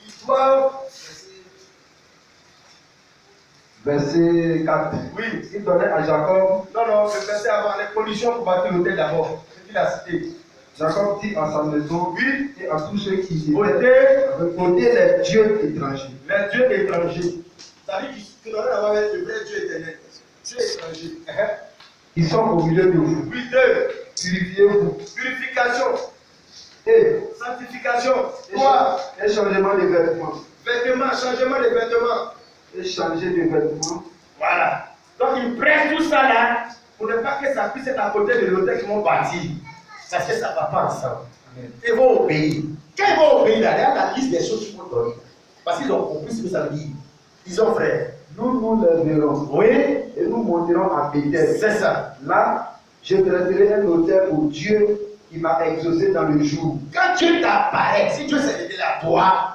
Il doit. Verset 4. Oui. Il donnait à Jacob. Non, le verset avant, les conditions pour bâtir l'autel d'abord. C'est qu'il a cité. Jacob dit à sa maison, Oui. et à tous ceux qui y étaient, Ôtez les dieux étrangers. les dieux étrangers. Ça veut dire qu'il n'aurait pas le vrai Dieu éternel. Dieu étranger. Ils sont au milieu de vous. Oui, deux. Purifiez-vous. Purification. Et Sanctification. Quoi? un changement de vêtements. Vêtements, changement de vêtements. Et changer de vêtements. Voilà. Donc il presse tout ça là pour ne pas que ça puisse être à côté de l'autel qu'ils vont bâtir. Parce que ça ne va pas ensemble. Ils vont obéir. Quand ils vont obéir, là, il y a la liste des choses qu'ils vont donner. Parce qu'ils ont compris ce que ça veut dire. Ils ont frère. Nous les verrons. Oui. Et nous monterons à Bethel. C'est ça. Là, je dresserai un autel au Dieu qui m'a exaucé dans le jour. Quand Dieu t'apparaît, si Dieu s'est révélé à toi,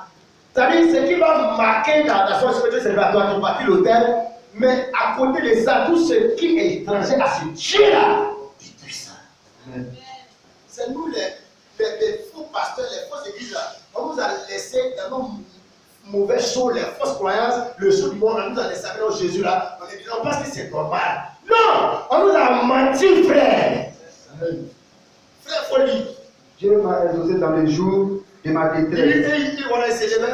ça veut dire ce qui va marquer dans la nation, c'est que Dieu s'est révélé à toi, tu bâtis l'autel, mais à côté de ça, tout ce qui est étranger à ce Dieu-là, détruis ça. C'est nous les faux pasteurs, les fausses églises là. On nous a laissé dans nos mauvaises choses, les fausses croyances, le jour du monde, on nous a laissé avec notre Jésus là. On pense que c'est normal. Non! On nous a menti, frère. Frère, folie. Dieu m'a exaucé dans le jour de ma détresse.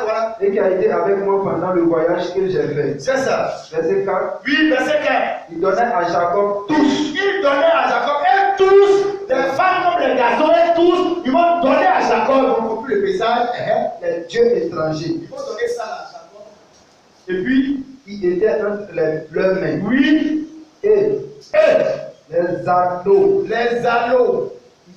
Voilà. Et qui a été avec moi pendant le voyage que j'ai fait. C'est ça. Verset 4. Oui, verset 4. Il donnait à Jacob tous. Il donnait à Jacob, et tous, les femmes comme les garçons, et tous, ils vont donner à Jacob, on ne comprend plus le message, Les dieux étrangers. ils vont donner ça à Jacob. Et puis, Qui étaient entre leurs mains. oui, Et les anneaux les anneaux,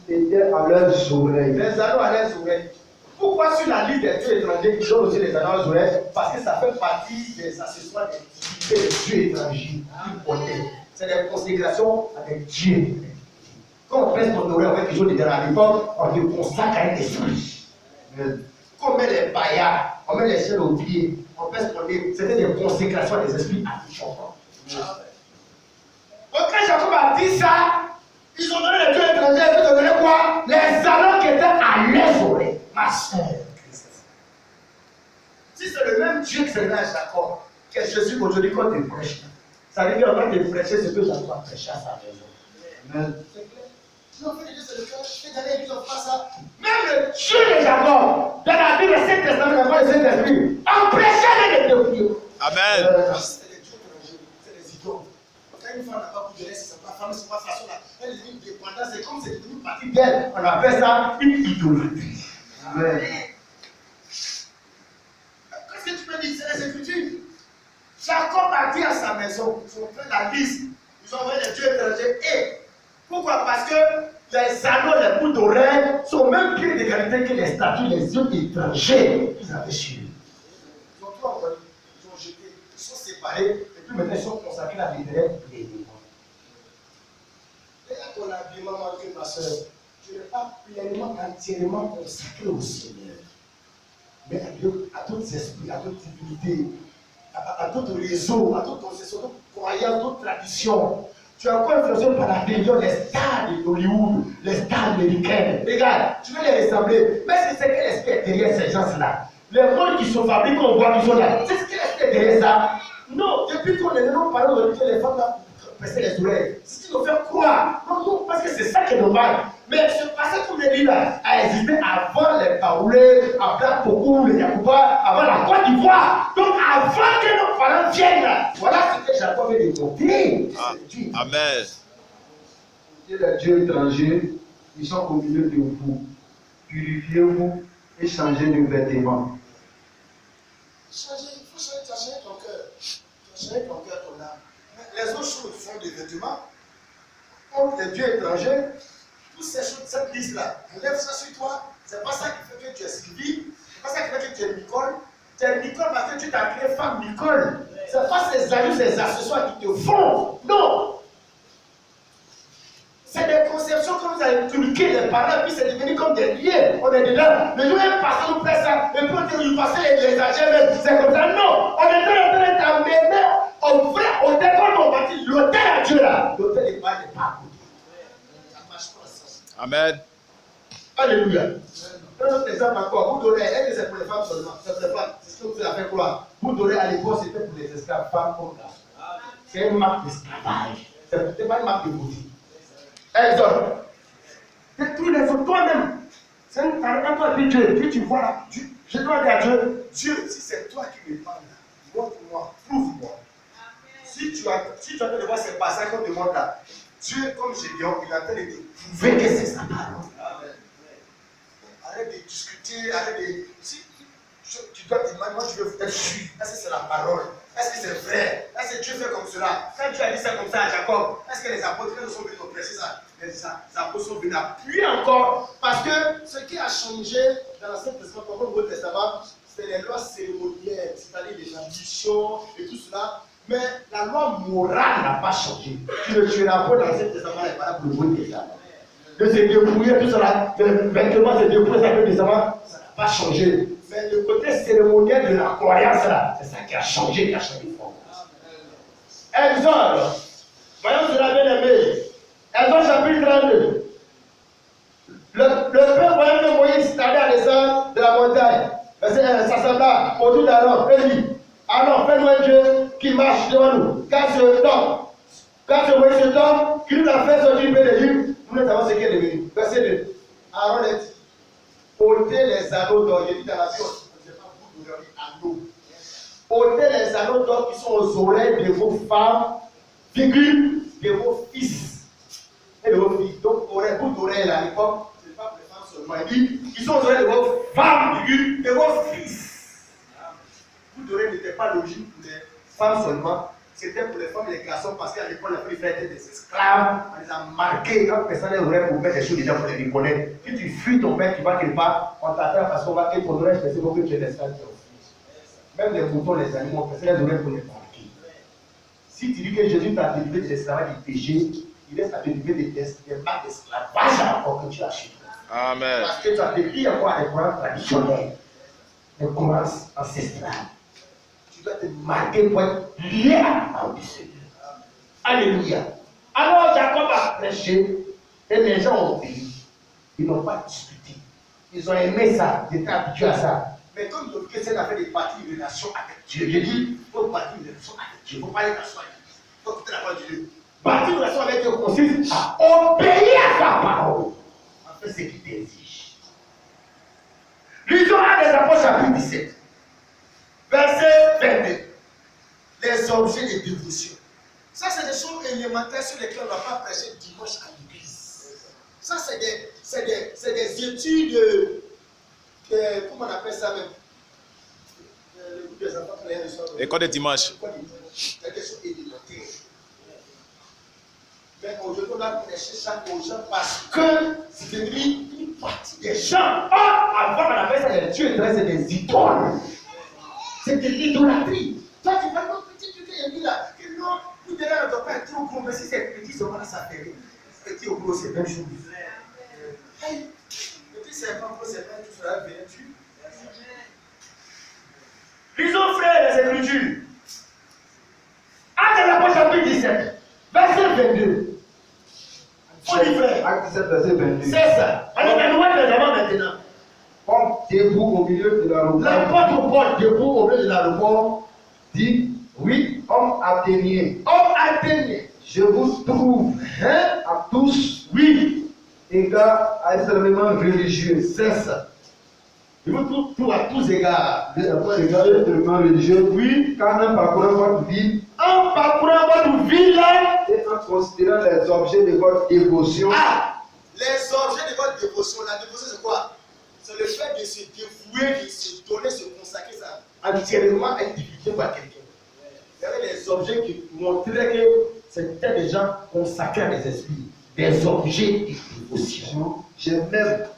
qui étaient à leurs oreilles. les anneaux à leurs oreilles. Pourquoi sur la liste des dieux étrangers, ils donnent aussi les anneaux aux oreilles? Parce que ça fait partie des accessoires des dieux étrangers. C'est des consécrations à des dieux. Quand on presse ton oreille avec quelque chose de la l'époque, on te consacre à un esprit. Quand on met les paillards, on met les chaînes aux pieds, on presse ton nez, c'était des consécrations des esprits à tout changement. Donc quand Jacob a dit ça, ils ont donné les dieux étrangers, ils ont donné quoi? Les anneaux qui étaient à leurs oreilles. Ma soeur Christ. Si c'est le même Dieu qui s'est donné à Jacob, que Jésus aujourd'hui quand tu prêches, ça veut dire qu'on va te prêcher ce que Jacob a prêché à sa maison. Amen. C'est clair? Si on fait des dieux, c'est le cœur. Je fais d'aller à l'église, on fera ça. Même le Dieu de Jacob, dans la Bible, le Saint-Testament, la foi du Saint-Esprit, on prêchait les deux. Amen. C'est des dieux étrangers, c'est des idoles. Quand une femme n'a pas pu donner, c'est pas femme, c'est pas façon là. Elle est devenue dépendante, c'est comme c'est devenu partie d'elle. On appelle ça une idolâtrie. Amen. Qu'est-ce que tu peux dire? C'est les Écritures. Jacob a dit à sa maison, ils ont fait la liste, ils ont envoyé les dieux étrangers. Et pourquoi? Parce que les anneaux, les bouts d'oreilles sont au même pied d'égalité que les statues, les dieux étrangers qu'ils avaient sur eux. Ils ont tout envoyé, ils ont jeté, ils sont séparés, et puis maintenant ils sont consacrés à l'éternel les démons. Et à ton habillement, ma soeur, tu n'es pas pleinement, entièrement consacré au Seigneur. Mais à d'autres esprits, à d'autres divinités, à d'autres réseaux, à d'autres croyances, d'autres traditions. Tu es encore influencé par la religion des stars d'Hollywood, les stars américaines. Regarde, tu veux les ressembler. Mais c'est quel esprit est derrière ces gens-là? Les mondes qui sont fabriqués, on voit qu'ils sont là. C'est ce quel esprit est derrière ça? Non, depuis qu'on est nous parlons de que les femmes là presser les oreilles. C'est ce qu'ils nous fait croire. Non, parce que c'est ça qui est normal. Mais ce passage, comme je dis là, a existé avant les Baoulés, avant Poko, les Yacouba, avant la Côte d'Ivoire. Donc avant que nos parents viennent là, voilà ce que Jacob veut développer. Amen. Et les dieux étrangers, ils sont au milieu de vous. Purifiez-vous et changez de vêtements. Il faut changer ton cœur. Changer ton cœur, ton âme. Les autres choses sont des vêtements. Comme les dieux étrangers, toutes ces choses, cette liste-là, enlève ça sur toi. C'est pas ça qui fait que tu es Sylvie. C'est pas ça qui fait que tu es Nicole. Tu es Nicole parce que tu t'as créé femme Nicole. C'est pas ces amis, ces accessoires qui te font. Non. C'est des conceptions que vous avez inculquées les parents, puis c'est devenu comme des liens. On est dedans. Le jour où un pasteur nous prête ça, et puis on dit, vous passez les âgés même. C'est comme ça. Non. On est en train d'amener Au vrai, au départ, on va dire l'autel à Dieu là. L'autel n'est pas à côté. Ça marche pas ça. Amen. Alléluia. Un autre exemple encore, vous donnez, est-ce que c'est pour les femmes seulement? C'est pour les femmes, c'est ce que vous avez fait quoi? Vous donnez à l'époque, c'était pour les esclaves, femmes comme garçons. C'est une marque d'esclavage. C'est pas une marque de beauté. Exemple. Détruis les autres toi-même. C'est un toi dit Dieu. Puis tu vois là, je dois dire à Dieu, Dieu, si c'est toi qui me parles là, montre-moi, prouve-moi. Si tu as de voir ces passages qu'on demande là, Dieu, comme j'ai dit, il est en train de te prouver que c'est sa parole. Arrête de discuter, arrête de. Si tu dois te demander, moi je veux être sûr. Est-ce que c'est la parole? Est-ce que c'est vrai? Est-ce que Dieu fait comme cela? Quand Dieu a dit ça comme ça à Jacob, est-ce que les apôtres sont venus oppresser ça? Les apôtres sont venus appuyer encore. Parce que ce qui a changé dans l'Ancien Testament, comme le Nouveau Testament, c'est les lois cérémonielles, c'est-à-dire les ambitions et tout cela. Mais la loi morale n'a pas changé. Tu ne tueras pas dans l'Ancien Testament, elle est valable pour le Nouveau Testament. De se dépouiller, tout cela, le vêtement se dépouiller, ça peut décemment, ça n'a pas changé. Mais le côté cérémoniel de la croyance là, c'est ça qui a changé fort. Exode, voyons cela bien aimé. Exode chapitre 32. Le peuple voyant que Moïse allait à descendre de la montagne, s'assembla autour d'Aaron et dit, alors fais-nous un Dieu qui marche devant nous. Quand ce Moïse se tombe, qu'il nous a fait sortir du pays d'Égypte, nous ne savons ce qui est devenu. Verset 2. Aaron a dit, ôtez les anneaux d'or. Il dit dans la Bible, on ne sait pas vous donner anneaux. Ôtez les anneaux d'or qui sont aux oreilles de vos femmes, figure de vos fils et de vos filles. Donc, bout d'oreille à l'époque, ce n'est pas pour les femmes seulement. Il dit, ils sont aux oreilles de vos femmes, figure de vos fils. Bout d'oreille n'était pas logique pour les femmes seulement. C'était pour les femmes et les garçons parce qu'à l'époque, les frères étaient des esclaves. On les a marqués. Quand personne n'est ouvert pour mettre des choses dedans pour les reconnaître. Si tu fuis ton père, tu vas quelque part, on t'attend parce qu'on va qu'il faudrait que tu es l'esclave de ton fils. Même les moutons, les animaux, personne n'est ouvert pour les marquer. Si tu dis que Jésus t'a délivré de l'esclavage du péché, il reste à te délivrer des marques d'esclavage encore que tu as chez toi. Amen. Parce que tu as décrit encore des courants traditionnels, des courants ancestrales. Tu dois te marquer pour être lié à la parole du Seigneur. Alléluia. Alors Jacob a prêché et les gens ont obéi. Ils n'ont pas discuté. Ils ont aimé ça. Ils étaient habitués à ça. Mais comme le chrétien a fait des parties de relation avec Dieu, j'ai dit, il faut partir de relation avec Dieu. Il ne faut pas aller dans soi. Il faut écouter la parole de Dieu. Partir de relation avec Dieu consiste à obéir à sa parole. En fait, ce qu'il t'exige. Lisons Actes des Apôtres chapitre 17. Verset 22. Les objets de dévotion. Ça, c'est des choses élémentaires sur lesquelles on ne va pas prêcher dimanche à l'église. Ça, c'est des études comment on appelle ça même? Le groupe des enfants qui les reçoivent. École de dimanche. C'est des choses élémentaires. Mais aujourd'hui, on a prêché ça aux gens parce que c'est devenu une partie des gens. Avant, on appelle ça des dieux, c'est des idoles. C'est de l'idolâtrie. Toi, tu vas notre petit truc et là, que non, tout est là, ne doit pas être trop gros, mais si c'est petit, c'est voilà, ça fait rien. Petit ou gros, c'est même chose. Hey, petit, c'est pas gros, c'est pas tout cela, viens-tu? Lisons, frères, les Écritures. Actes des Apôtres, chapitre 17, verset 22. On dit, frère. Acte 17, verset 22. C'est ça. On est dans le Nouveau Testament maintenant. Homme debout au milieu de l'aéroport. L'apôtre Paul, debout au milieu de l'aéroport, dit, oui, homme athénien, homme athénien, je vous trouve à tous, oui, égards extrêmement religieux. c'est ça. Je vous trouve à tous égards. Égards extrêmement religieux, Oui, car en parcourant votre ville en parcourant votre ville, et en considérant les objets de votre dévotion, les objets de votre dévotion, la dévotion c'est quoi? C'est le fait de se dévouer, de se donner, se consacrer ça entièrement à une divinité ou à quelqu'un. Il y avait des objets qui montraient que c'était des gens consacrés à des esprits, des objets de dévotion. j'ai même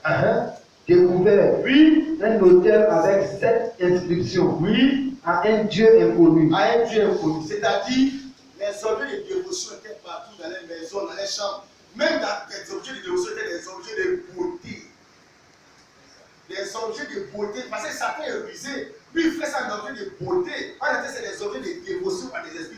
découvert un hôtel avec 7 inscriptions à un Dieu inconnu. À un Dieu inconnu. C'est-à-dire, les objets de dévotion étaient partout dans les maisons, dans les chambres. Même dans les objets de dévotion étaient des objets de beauté. Des objets de beauté. Parce que Satan est rusé. Lui, il fait ça en objet de beauté. En réalité, c'est des objets de dévotion à des esprits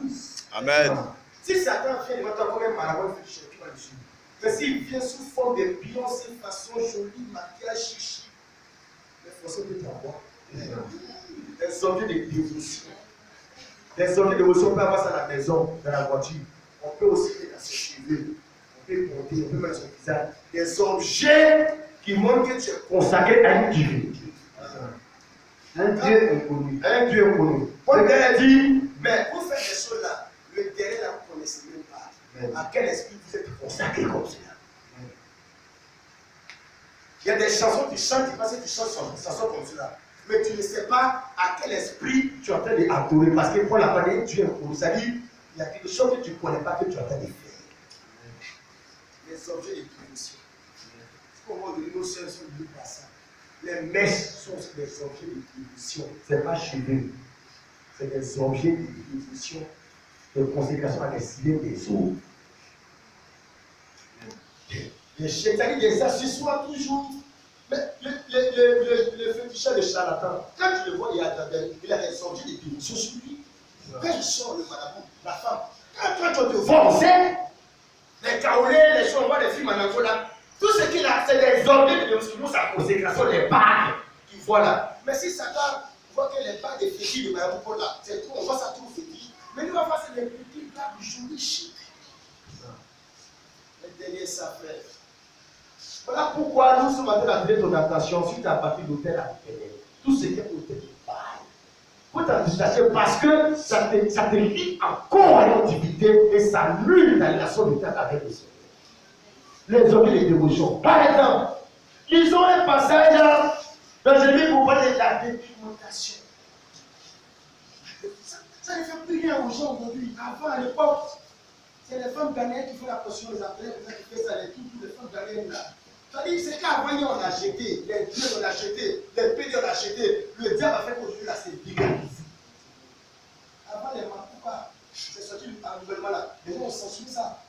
plus. Amen. Si Satan vient devant toi comme un marabout, il fait tu vas le suivre. Mais s'il vient sous forme de Beyoncé, façon jolie, maquillage chichi, les forces de t'avoir. Des objets de dévotion. Des objets de dévotion, on peut avoir ça à la maison, dans la voiture. On peut aussi mettre dans ses cheveux. On peut monter, on peut mettre sur le visage. Des objets qui montrent que tu es consacré à une divinité. Un Dieu inconnu. Un Dieu inconnu. Paul a dit, mais pour faire ces choses-là, le dernier là, vous ne connaissez même pas. À quel esprit vous êtes consacré comme cela? Il y a des chansons que tu chantes, tu penses que tu chantes des chansons comme cela. Mais tu ne sais pas à quel esprit tu es en train d'adorer. Parce que Paul a parlé de Dieu inconnu. C'est-à-dire, il y a quelque chose que tu ne connais pas que tu es en train de faire. Les objets de dévotion. Au moment de nos sœurs sont liées à ça. Les mèches sont des objets de dévotion. Ce n'est pas cheveux. C'est des objets de dévotion, de consécration à destinée des autres. C'est-à-dire des accessoires toujours. Mais le féticheur de charlatan, quand tu le vois, il a des objets de dévotion sur lui. Quand il sort le marabout, la femme, quand tu te vois, on sait, les kaolés, les choses, on voit des films en Angola. Tout ce qu'il a, c'est des objets de dévotion, sa consécration, les bagues qu'il voit là. Mais si Satan voit que les bagues des fétiches de marabout là, c'est trop, on voit ça trop fétiche. Mais nous, on va faire des petits bagues jolies, chic. Les derniers s'affaires. Voilà pourquoi nous sommes en train d'attirer ton attention suite à partir d'hôtel à l'hôtel. Tout ce qui est hôtel de bail. Faut t'enthousiasmer parce que ça te lie encore à l'activité et ça nuit la relation de terre avec le Seigneur. Les objets de dévotion. Par exemple, ils ont un passage dans le livre pour parler de la documentation. Ça ne fait plus rien aux gens aujourd'hui. Avant, à l'époque, c'est les femmes ghanéennes qui font la potion, les appelés, qui font ça, les femmes ghanéennes là. C'est-à-dire, c'est qu'avant, on a acheté, les dieux on a acheté, les pédés on a acheté, le diable a fait qu'aujourd'hui là, c'est légalisé. Avant, les Makoupa, c'est sorti un gouvernement là, les gens ont censuré ça.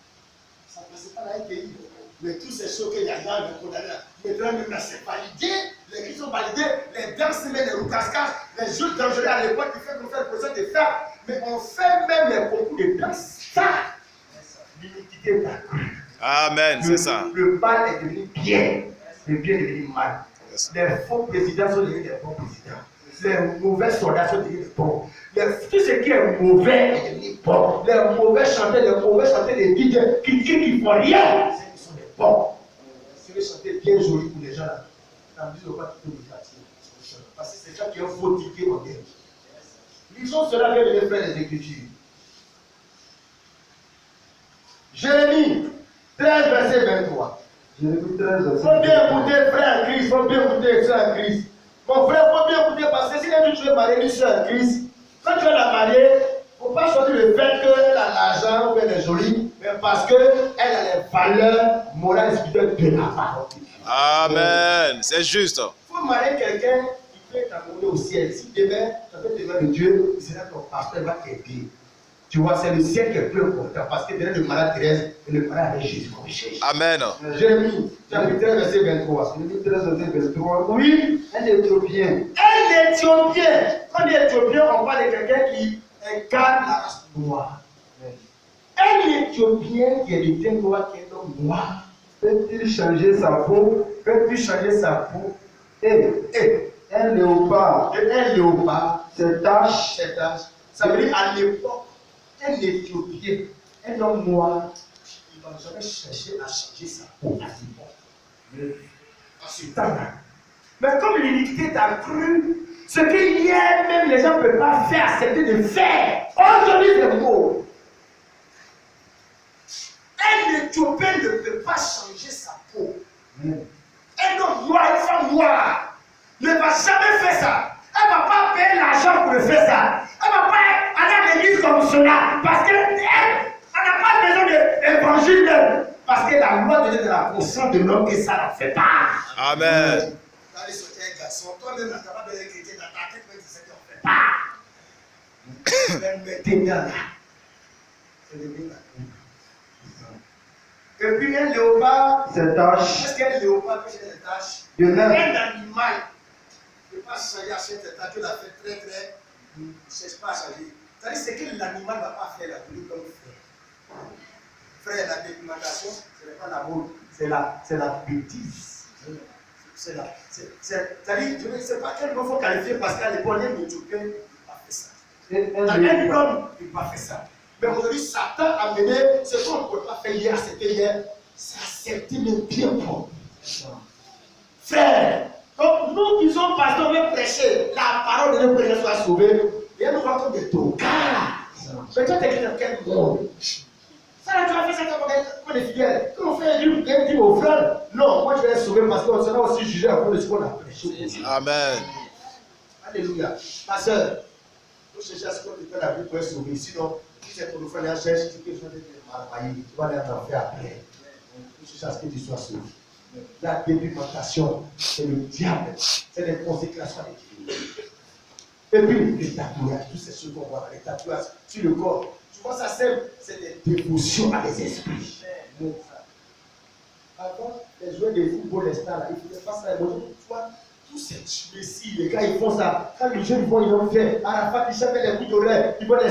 Ça ne passait pas dans un pays. Mais tous ces choses qu'il y a là, les condamnés là, maintenant même là, c'est validé, les qui sont validés, les danses, les roucascas, les jeux dangereux à l'époque qui fait qu'on fait le procès de ça. Mais on fait même les concours de danse. Ça, l'iniquité est accrue. Amen, c'est ça. Le mal est devenu bien, le bien est devenu mal. Les faux présidents sont devenus des bons présidents. Les mauvais soldats sont devenus des bons. Tout ce qui est mauvais est devenu bon. Les mauvais chanteurs, les DJ qui font rien, ils sont des bons. Si vous chantez bien joli pour les gens là, la musique ne va pas quitter le quartier. Parce que c'est ça qui est un faux ticket en guerre. Lisons cela bien de faire les Écritures. Jérémie 13, verset 23. Jérémie 13, verset 23. Faut bien écouter, frère en Christ. Faut bien écouter, soeur en Christ. Mon frère, faut bien écouter parce que si tu veux marier une soeur en Christ, quand tu vas la marier, il ne faut pas choisir le fait qu'elle a l'argent ou qu'elle est jolie, mais parce qu'elle a les valeurs morales et spirituelles de la parole. Amen. C'est juste. Il faut marier quelqu'un qui peut t'amener au ciel. Si demain, tu as fait devant de Dieu, c'est là que ton pasteur va t'aider. Tu vois, c'est le ciel qui est plus important parce que derrière le malade Thérèse et le malade avec Jésus qu'on cherche. Amen. Jérémie, chapitre 13, verset 23. Jérémie 13, verset 23. Oui. Un Éthiopien. Un Éthiopien. Quand on dit Éthiopien, on parle de quelqu'un qui incarne la race noire. Un Éthiopien qui est de teint noir, qui est un homme noir. Peut-il changer sa peau? Peut-il changer sa peau? Et un léopard. Un léopard. Ses taches. Ça veut dire à l'époque, un Éthiopien, un homme noir, il ne va jamais chercher à changer sa peau à l'époque. À ce temps-là. Mais comme l'iniquité est accrue, ce qu'il y a, même les gens ne peuvent pas faire, accepter de faire. Aujourd'hui, c'est beau. Un Éthiopien ne peut pas changer sa peau. Un homme noir, une femme noire, ne va jamais faire ça. Elle ne va pas payer l'argent pour le faire ça. Elle ne va pas aller à l'église comme cela. Parce qu'elle n'a pas besoin d'évangile. Parce que la loi de la conscience de l'homme que ça ne fait pas. Amen. Allez sortir un garçon, toi-même, tu n'as pas besoin de chrétien dans ta tête, mais tu sais qu'on ne fait pas. Mais t'es bien là. C'est le bien là. Et puis un léopard, Ses taches. est-ce qu'un léopard peut changer des taches? De Un même. animal ne peut pas changer à cette état, tu l'as fait très, ne cherche pas à changer. C'est-à-dire ce que l'animal ne va pas faire la pluie comme frère. Frère, la documentation, ce n'est pas l'amour, c'est la bêtise. C'est-à-dire, je ne sais pas quel mot il faut qualifier parce qu'à l'époque, les Éthiopiens n'ont pas fait ça. Un homme, il n'a pas fait ça. Mais aujourd'hui, Satan a mené ce qu'on ne peut pas faire hier, c'était hier, c'est accepter le bien propre. Frère, donc nous qui sommes pasteurs, on veut prêcher, la parole de Dieu soit sauvée. Et nous voit comme des tocards. Mais toi, tu es dans quel monde? Ça, tu as fait ça comme des fidèles. Quand on fait un livre aux frères, non, moi je vais sauver parce qu'on sera aussi jugé à cause de ce qu'on a prêché. Amen. Alléluia. Ma soeur, nous cherchons à ce qu'on te fait la vie pour être sauvé. Sinon, si c'est pour nous faire la cherche, si tu veux mal maillé, tu vas aller en enfer après. Nous cherchons à ce que tu sois sauvé. La dépigmentation, c'est le diable, c'est les consécrations des divinité. Et puis, les tatouages, tous ces choses qu'on voit, les tatouages sur le corps. Tu vois, ça c'est des dévotions à des esprits. Avant, les joueurs de football, les stars, ils faisaient pas ça. Tu vois, tous ces messies, les gars, ils font ça. Quand les jeunes vont, ils vont faire. À la fin, ils cherchent les coups d'oreille, ils vont les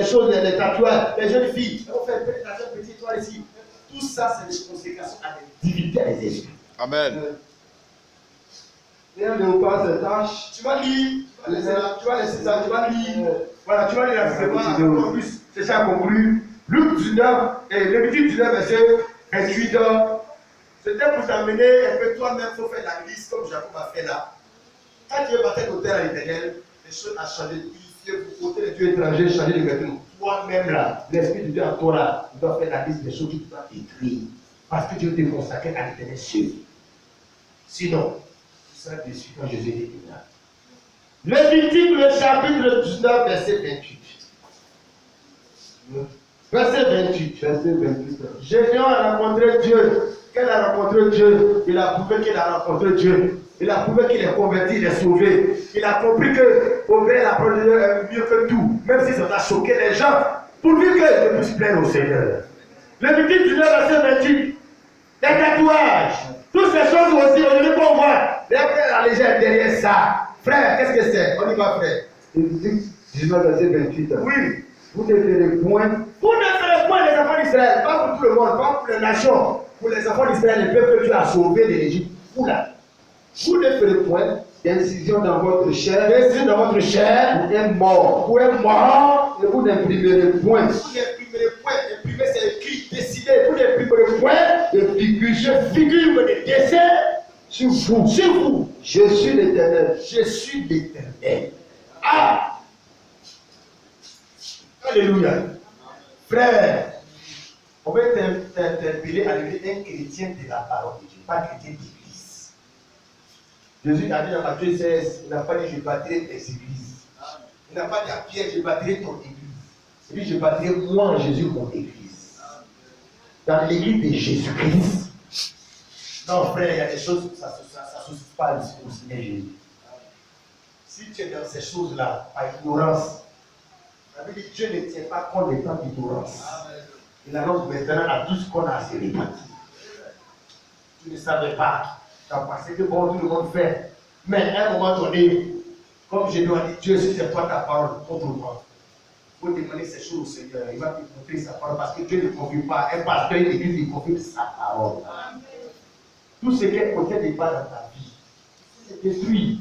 choses, les tatouages, les jeunes filles. Ils vont faire des tatouages petits, toi ici. Tout ça, c'est des conséquences à des divinités, à des esprits. Amen. Rien ne passe cette tâche. Tu vas lire, tu vas laisser ça, tu vas lire. Voilà, tu vas lire la séquence. En plus, c'est ça conclu. Luc 19, et Lévitique 19, verset 28. C'était pour t'amener un peu toi-même, il faut faire la glisse comme Jacob a fait là. Quand tu es battu l'autel à l'éternel, les choses ont changé. Vous ôtez les dieux étrangers, changer les vêtements. Toi-même là, l'esprit de Dieu en toi là, tu dois faire la liste des choses que tu dois détruire. Parce que Dieu t'est consacré à l'éternel seul. Sinon, tu seras déçu quand Jésus est là. Lévitique, le chapitre 19, verset 28. Verset 28. Verset 28. Gédéon a rencontré Dieu. Quand il a rencontré Dieu, il a prouvé qu'il a rencontré Dieu. Il a prouvé qu'il est converti, il est sauvé. Il a compris que obéir la parole de Dieu est mieux que tout. Même si ça a choqué les gens, pourvu que je puisse plaire au Seigneur. Lévitique 19, verset 28. Les tatouages. Toutes ces choses aussi, aujourd'hui qu'on voit. La légère derrière ça. Frère, qu'est-ce que c'est? On y va, frère. Lévitique 19, verset 28. Oui. Vous ne ferez point. Vous ne ferez point les enfants d'Israël, pas pour tout le monde, pas pour les nations, pour les enfants d'Israël, les peuples que Dieu a sauvés de l'Égypte. Vous là, vous ne ferez point D'incision dans votre chair. d'incision dans votre chair, Pour un mort. pour un mort. Et vous n'imprimerez point Vous n'imprimerez point, imprimer c'est écrit, dessiné, vous n'imprimerez point de figure de figure de dessin sur vous. sur vous. Je suis l'Éternel. Je suis l'Éternel. Ah! Alléluia. Frère, on peut t'interpeller à devenir un chrétien de la parole de Dieu, pas chrétien d'église. Jésus a dit dans Matthieu 16, il n'a pas dit je bâtirai tes églises. Il n'a pas dit à Pierre je bâtirai ton église. Il dit je bâtirai moi en Jésus mon église. Dans l'église de Jésus-Christ. Non frère, il y a des choses, ça ne suscite pas au Seigneur Jésus. Si tu es dans ces choses-là, par ignorance, la Bible dit Dieu ne tient pas compte des temps d'ignorance. Il annonce maintenant à tout ce qu'on a assez réparti. Tu ne savais pas. Tu as pensé que bon, tout le monde fait. Mais à un moment donné, comme je dois dire, Dieu, si c'est toi ta parole, contre moi. Il faut demander ces choses au Seigneur. Il va te montrer sa parole parce que Dieu ne confie pas. Un pasteur, une église, il confie sa parole. Tout ce qui est côté des pas dans ta vie, c'est détruit.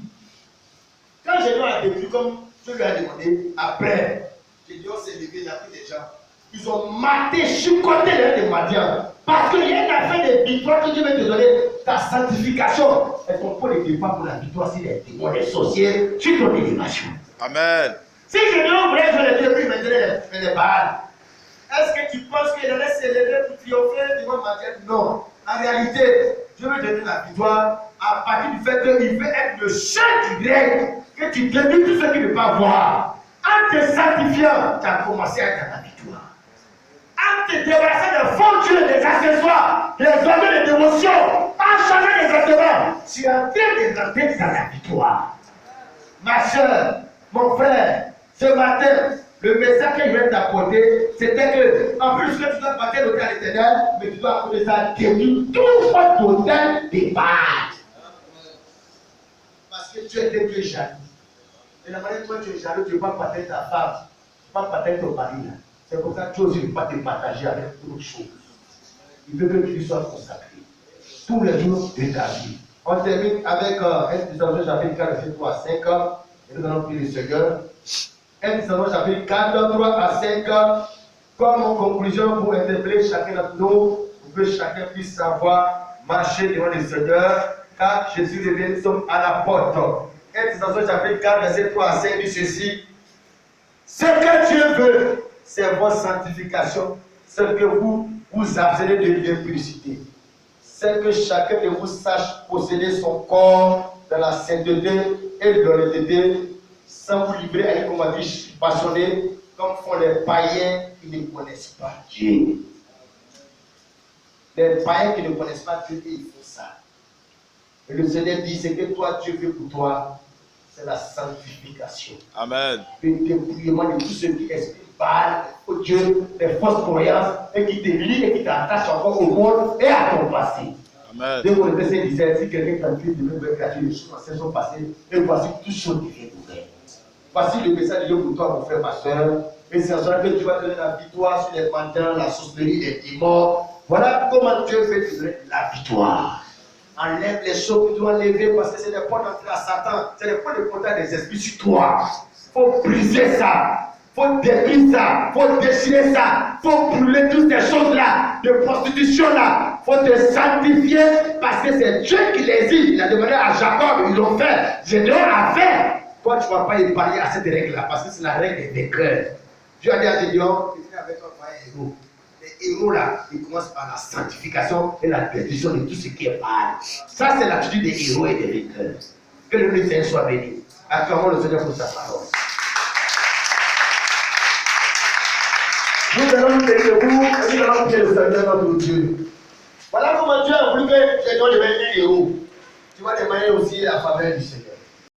Quand Gédéon a détruit, comme Dieu lui a demandé, après, Gédéon s'est levé, il a pris des gens. Ils ont maté, chicoté les de Madian. Parce qu'il y a une affaire de victoire que Dieu veut te donner, ta sanctification. Et ton pot ne fait pas pour la victoire si les démons, les sorciers, sur ton élévation. Amen. Si Gédéon voulait jouer les débuts, maintenant les Baals, est-ce que tu penses qu'il allait s'élever pour triompher devant Madian? Non. En réalité, Dieu veut te donner la victoire à partir du fait qu'il veut être le seul qui règne, que tu déduis tout ce qu'il ne peut pas voir. En te sanctifiant, tu as commencé à être dans la victoire. En te débarrassant de faux dieux, des accessoires, des objets de dévotion, en changeant les vêtements, tu es en train de rentrer dans la victoire. Ma soeur, mon frère, ce matin, le message que je viens t'apporter, c'était que, en plus que tu dois bâtir l'autel à l'Éternel, mais tu dois apporter ça à détruire tout votre autel des bases. Parce que tu es Dieu jaloux. Et la manière dont tu es jaloux, tu ne veux pas partager ta femme, tu ne veux pas partager ton mari. C'est comme ça que tu aussi ne veux pas te partager avec d'autres choses. Il veut que tu lui sois consacré tous les jours de ta vie. On termine avec 1 Thessaloniciens chapitre 4, verset 3 à 5. Et nous allons prier le Seigneur. 1 Thessaloniciens chapitre 4, 3 à 5. Comme en conclusion, pour interpeller chacun d'entre nous, pour que chacun puisse savoir marcher devant le Seigneur, car Jésus revient, nous sommes à la porte. 1 Thessaloniciens chapitre 4, verset 3 à 5 dit ceci. Ce que Dieu veut, c'est votre sanctification, c'est que vous vous abstenez de l'impudicité. C'est que chacun de vous sache posséder son corps dans la sainteté et l'honnêteté, sans vous livrer à une convoitise passionnée, comme font les païens qui ne connaissent pas Dieu. Les païens qui ne connaissent pas Dieu, ils font ça. Et le Seigneur dit, ce que toi Dieu veut pour toi, c'est la sanctification. Amen. Le dépouillement de tout ce qui explique Baal, au Dieu, les fausses croyances, et qui te lie et qui t'attache encore au monde et à ton passé. Amen. Dès qu'on le verset disait, si quelqu'un t'enfuit de nouvelles créatures, les choses anciennes sont passées, et voici toutes choses deviennent nouvelles. Voici le message de Dieu pour toi, mon frère, ma soeur. Et c'est en cela que tu vas donner la victoire sur les menteurs, la sorcellerie, les démons. Voilà comment Dieu veut te donner la victoire. Enlève les choses que tu dois enlever parce que c'est des portes d'entrée à Satan. C'est des portes de contact des esprits sur toi. Il faut briser ça. Il faut détruire ça. Il faut déchirer ça. Il faut brûler toutes ces choses-là. De prostitution-là. Il faut te sanctifier parce que c'est Dieu qui les dit. Il a demandé à Jacob, ils l'ont fait. Gédéon a fait. Toi, tu ne vas pas épargner à cette règle-là parce que c'est la règle des vainqueurs. Dieu a dit à Gédéon, tu viens avec toi pour un héros. Les héros là, ils commencent par la sanctification et la destruction de tout ce qui est mal. Ça, c'est l'attitude des héros et des vainqueurs. Que le Seigneur soit béni. Acclamons le Seigneur pour sa parole. Nous allons nous tenir debout et nous allons prier le Seigneur notre Dieu. Voilà comment Dieu a voulu que Gédéon devienne un héros. Tu vas demander aussi la faveur du Seigneur.